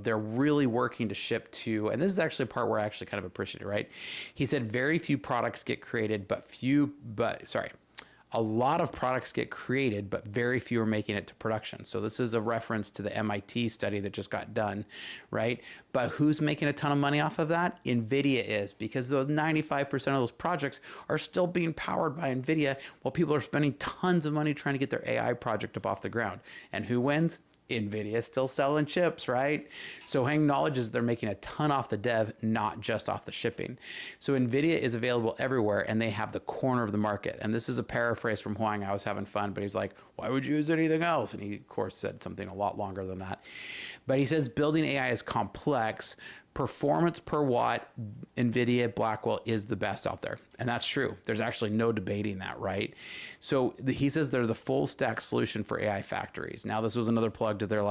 they're really working to ship to, and this is actually a part where I actually kind of appreciate it, right? He said very few products get created, a lot of products get created, but very few are making it to production. So this is a reference to the MIT study that just got done, right? But who's making a ton of money off of that? NVIDIA is, because those 95% of those projects are still being powered by NVIDIA while people are spending tons of money trying to get their AI project up off the ground. And who wins? NVIDIA still selling chips, right? So Hoang acknowledges they're making a ton off the dev, not just off the shipping. So NVIDIA is available everywhere, and they have the corner of the market. And this is a paraphrase from Hoang. I was having fun, but he's like, why would you use anything else? And he, of course, said something a lot longer than that. But he says building AI is complex. Performance per watt, NVIDIA Blackwell is the best out there. And that's true. There's actually no debating that, right? So he says they're the full stack solution for AI factories. Now, this was another plug to their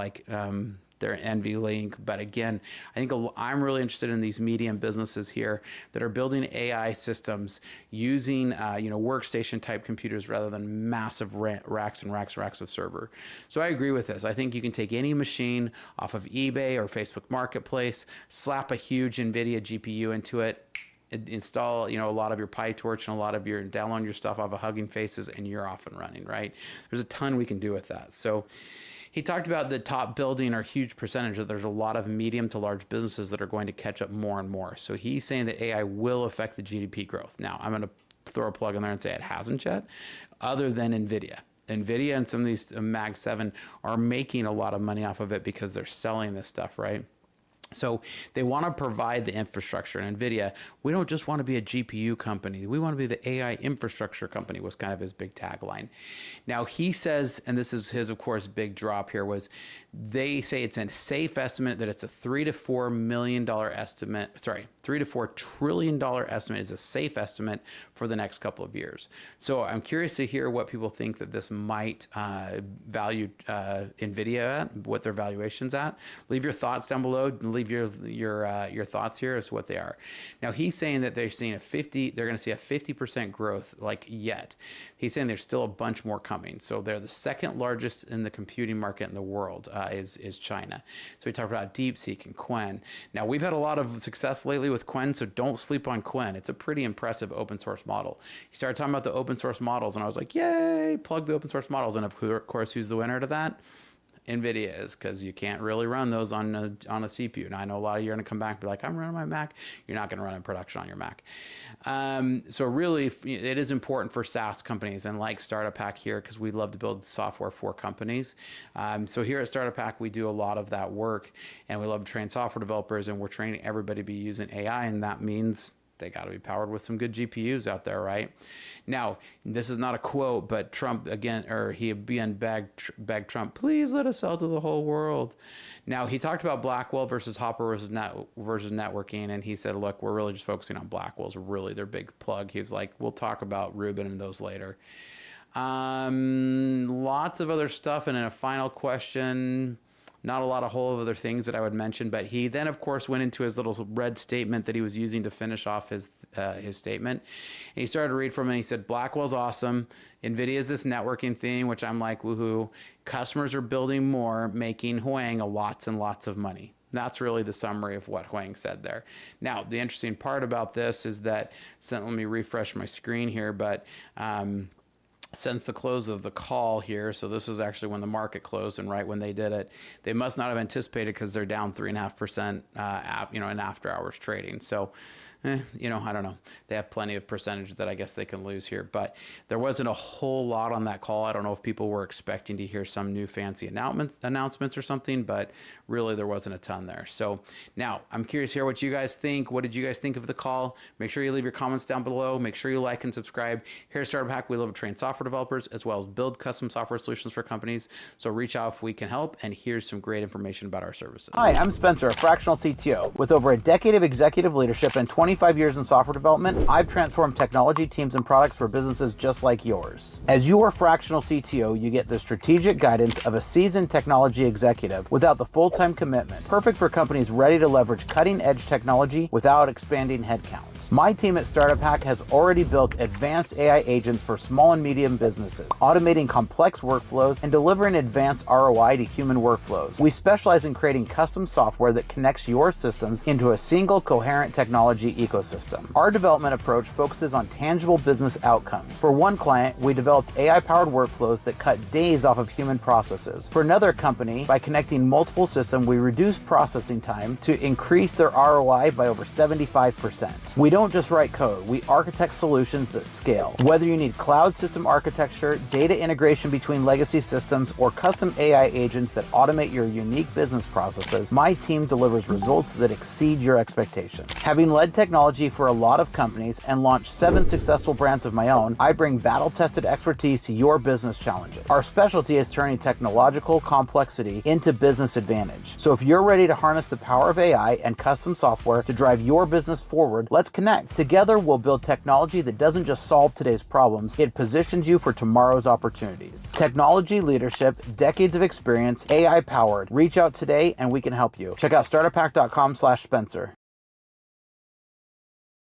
their NVLink. But again, I think I'm really interested in these medium businesses here that are building AI systems using workstation type computers rather than massive racks and racks of server. So I agree with this. I think you can take any machine off of eBay or Facebook Marketplace, slap a huge NVIDIA GPU into it, install a lot of your PyTorch and a lot of download your stuff off of Hugging Faces, and you're off and running, right? There's a ton we can do with that. So he talked about the top building or huge percentage that there's a lot of medium to large businesses that are going to catch up more and more. So he's saying that AI will affect the GDP growth. Now, I'm going to throw a plug in there and say it hasn't yet, other than NVIDIA. NVIDIA and some of these Mag 7 are making a lot of money off of it because they're selling this stuff, right? So they want to provide the infrastructure. And NVIDIA, we don't just want to be a GPU company. We want to be the AI infrastructure company, was kind of his big tagline. Now he says, and this is his, of course, big drop here, was they say it's a safe estimate that it's a $3 to $4 million estimate. $3 to $4 trillion estimate is a safe estimate for the next couple of years. So I'm curious to hear what people think that this might value NVIDIA at, what their valuation's at. Leave your thoughts down below. Leave your thoughts here as to what they are. Now he's saying that they're going to see a 50% growth yet. He's saying there's still a bunch more coming. So they're the second largest in the computing market in the world is China. So we talked about DeepSeek and Qwen. Now we've had a lot of success lately with Qwen, so don't sleep on Qwen. It's a pretty impressive open source model. He started talking about the open source models, and I was like, yay, plug the open source models. And of course, who's the winner to that? NVIDIA is, because you can't really run those on a CPU. And I know a lot of you are going to come back and be like, I'm running my Mac. You're not going to run in production on your Mac. So really, it is important for SaaS companies, and like Startup Hack here, because we love to build software for companies. So here at Startup Hack, we do a lot of that work, and we love to train software developers, and we're training everybody to be using AI, and that means they got to be powered with some good GPUs out there, right? Now, this is not a quote, but Trump again, or he again begged Trump, please let us sell to the whole world. Now, he talked about Blackwell versus Hopper versus networking, and he said, look, we're really just focusing on Blackwell's really their big plug. He was like, we'll talk about Rubin and those later. Lots of other stuff, and in a final question, not a lot of whole other things that I would mention, but he then, of course, went into his little red statement that he was using to finish off his statement. And he started to read from it. And he said, Blackwell's awesome. NVIDIA is this networking thing, which I'm like, woohoo. Customers are building more, making Huang lots and lots of money. That's really the summary of what Huang said there. Now, the interesting part about this is that, so let me refresh my screen here, but since the close of the call here, so this was actually when the market closed and right when they did it, they must not have anticipated, because they're down 3.5% in after hours trading. So I don't know. They have plenty of percentage that I guess they can lose here, but there wasn't a whole lot on that call. I don't know if people were expecting to hear some new fancy announcements or something, but really there wasn't a ton there. So now I'm curious here what you guys think. What did you guys think of the call? Make sure you leave your comments down below. Make sure you like and subscribe. Here at Startup Hack, we love to train software developers as well as build custom software solutions for companies. So reach out if we can help, and here's some great information about our services. Hi, I'm Spencer, a fractional CTO. With over a decade of executive leadership and 25 years in software development, I've transformed technology teams and products for businesses just like yours. As your fractional CTO, you get the strategic guidance of a seasoned technology executive without the full-time commitment, perfect for companies ready to leverage cutting-edge technology without expanding headcount. My team at Startup Hack has already built advanced AI agents for small and medium businesses, automating complex workflows and delivering advanced ROI to human workflows. We specialize in creating custom software that connects your systems into a single coherent technology ecosystem. Our development approach focuses on tangible business outcomes. For one client, we developed AI-powered workflows that cut days off of human processes. For another company, by connecting multiple systems, we reduced processing time to increase their ROI by over 75%. We don't just write code, we architect solutions that scale. Whether you need cloud system architecture, data integration between legacy systems, or custom AI agents that automate your unique business processes, my team delivers results that exceed your expectations. Having led technology for a lot of companies and launched 7 successful brands of my own, I bring battle-tested expertise to your business challenges. Our specialty is turning technological complexity into business advantage. So if you're ready to harness the power of AI and custom software to drive your business forward, let's connect. Together, we'll build technology that doesn't just solve today's problems, it positions you for tomorrow's opportunities. Technology leadership, decades of experience, AI powered. Reach out today and we can help you. Check out startuphack.com/Spencer.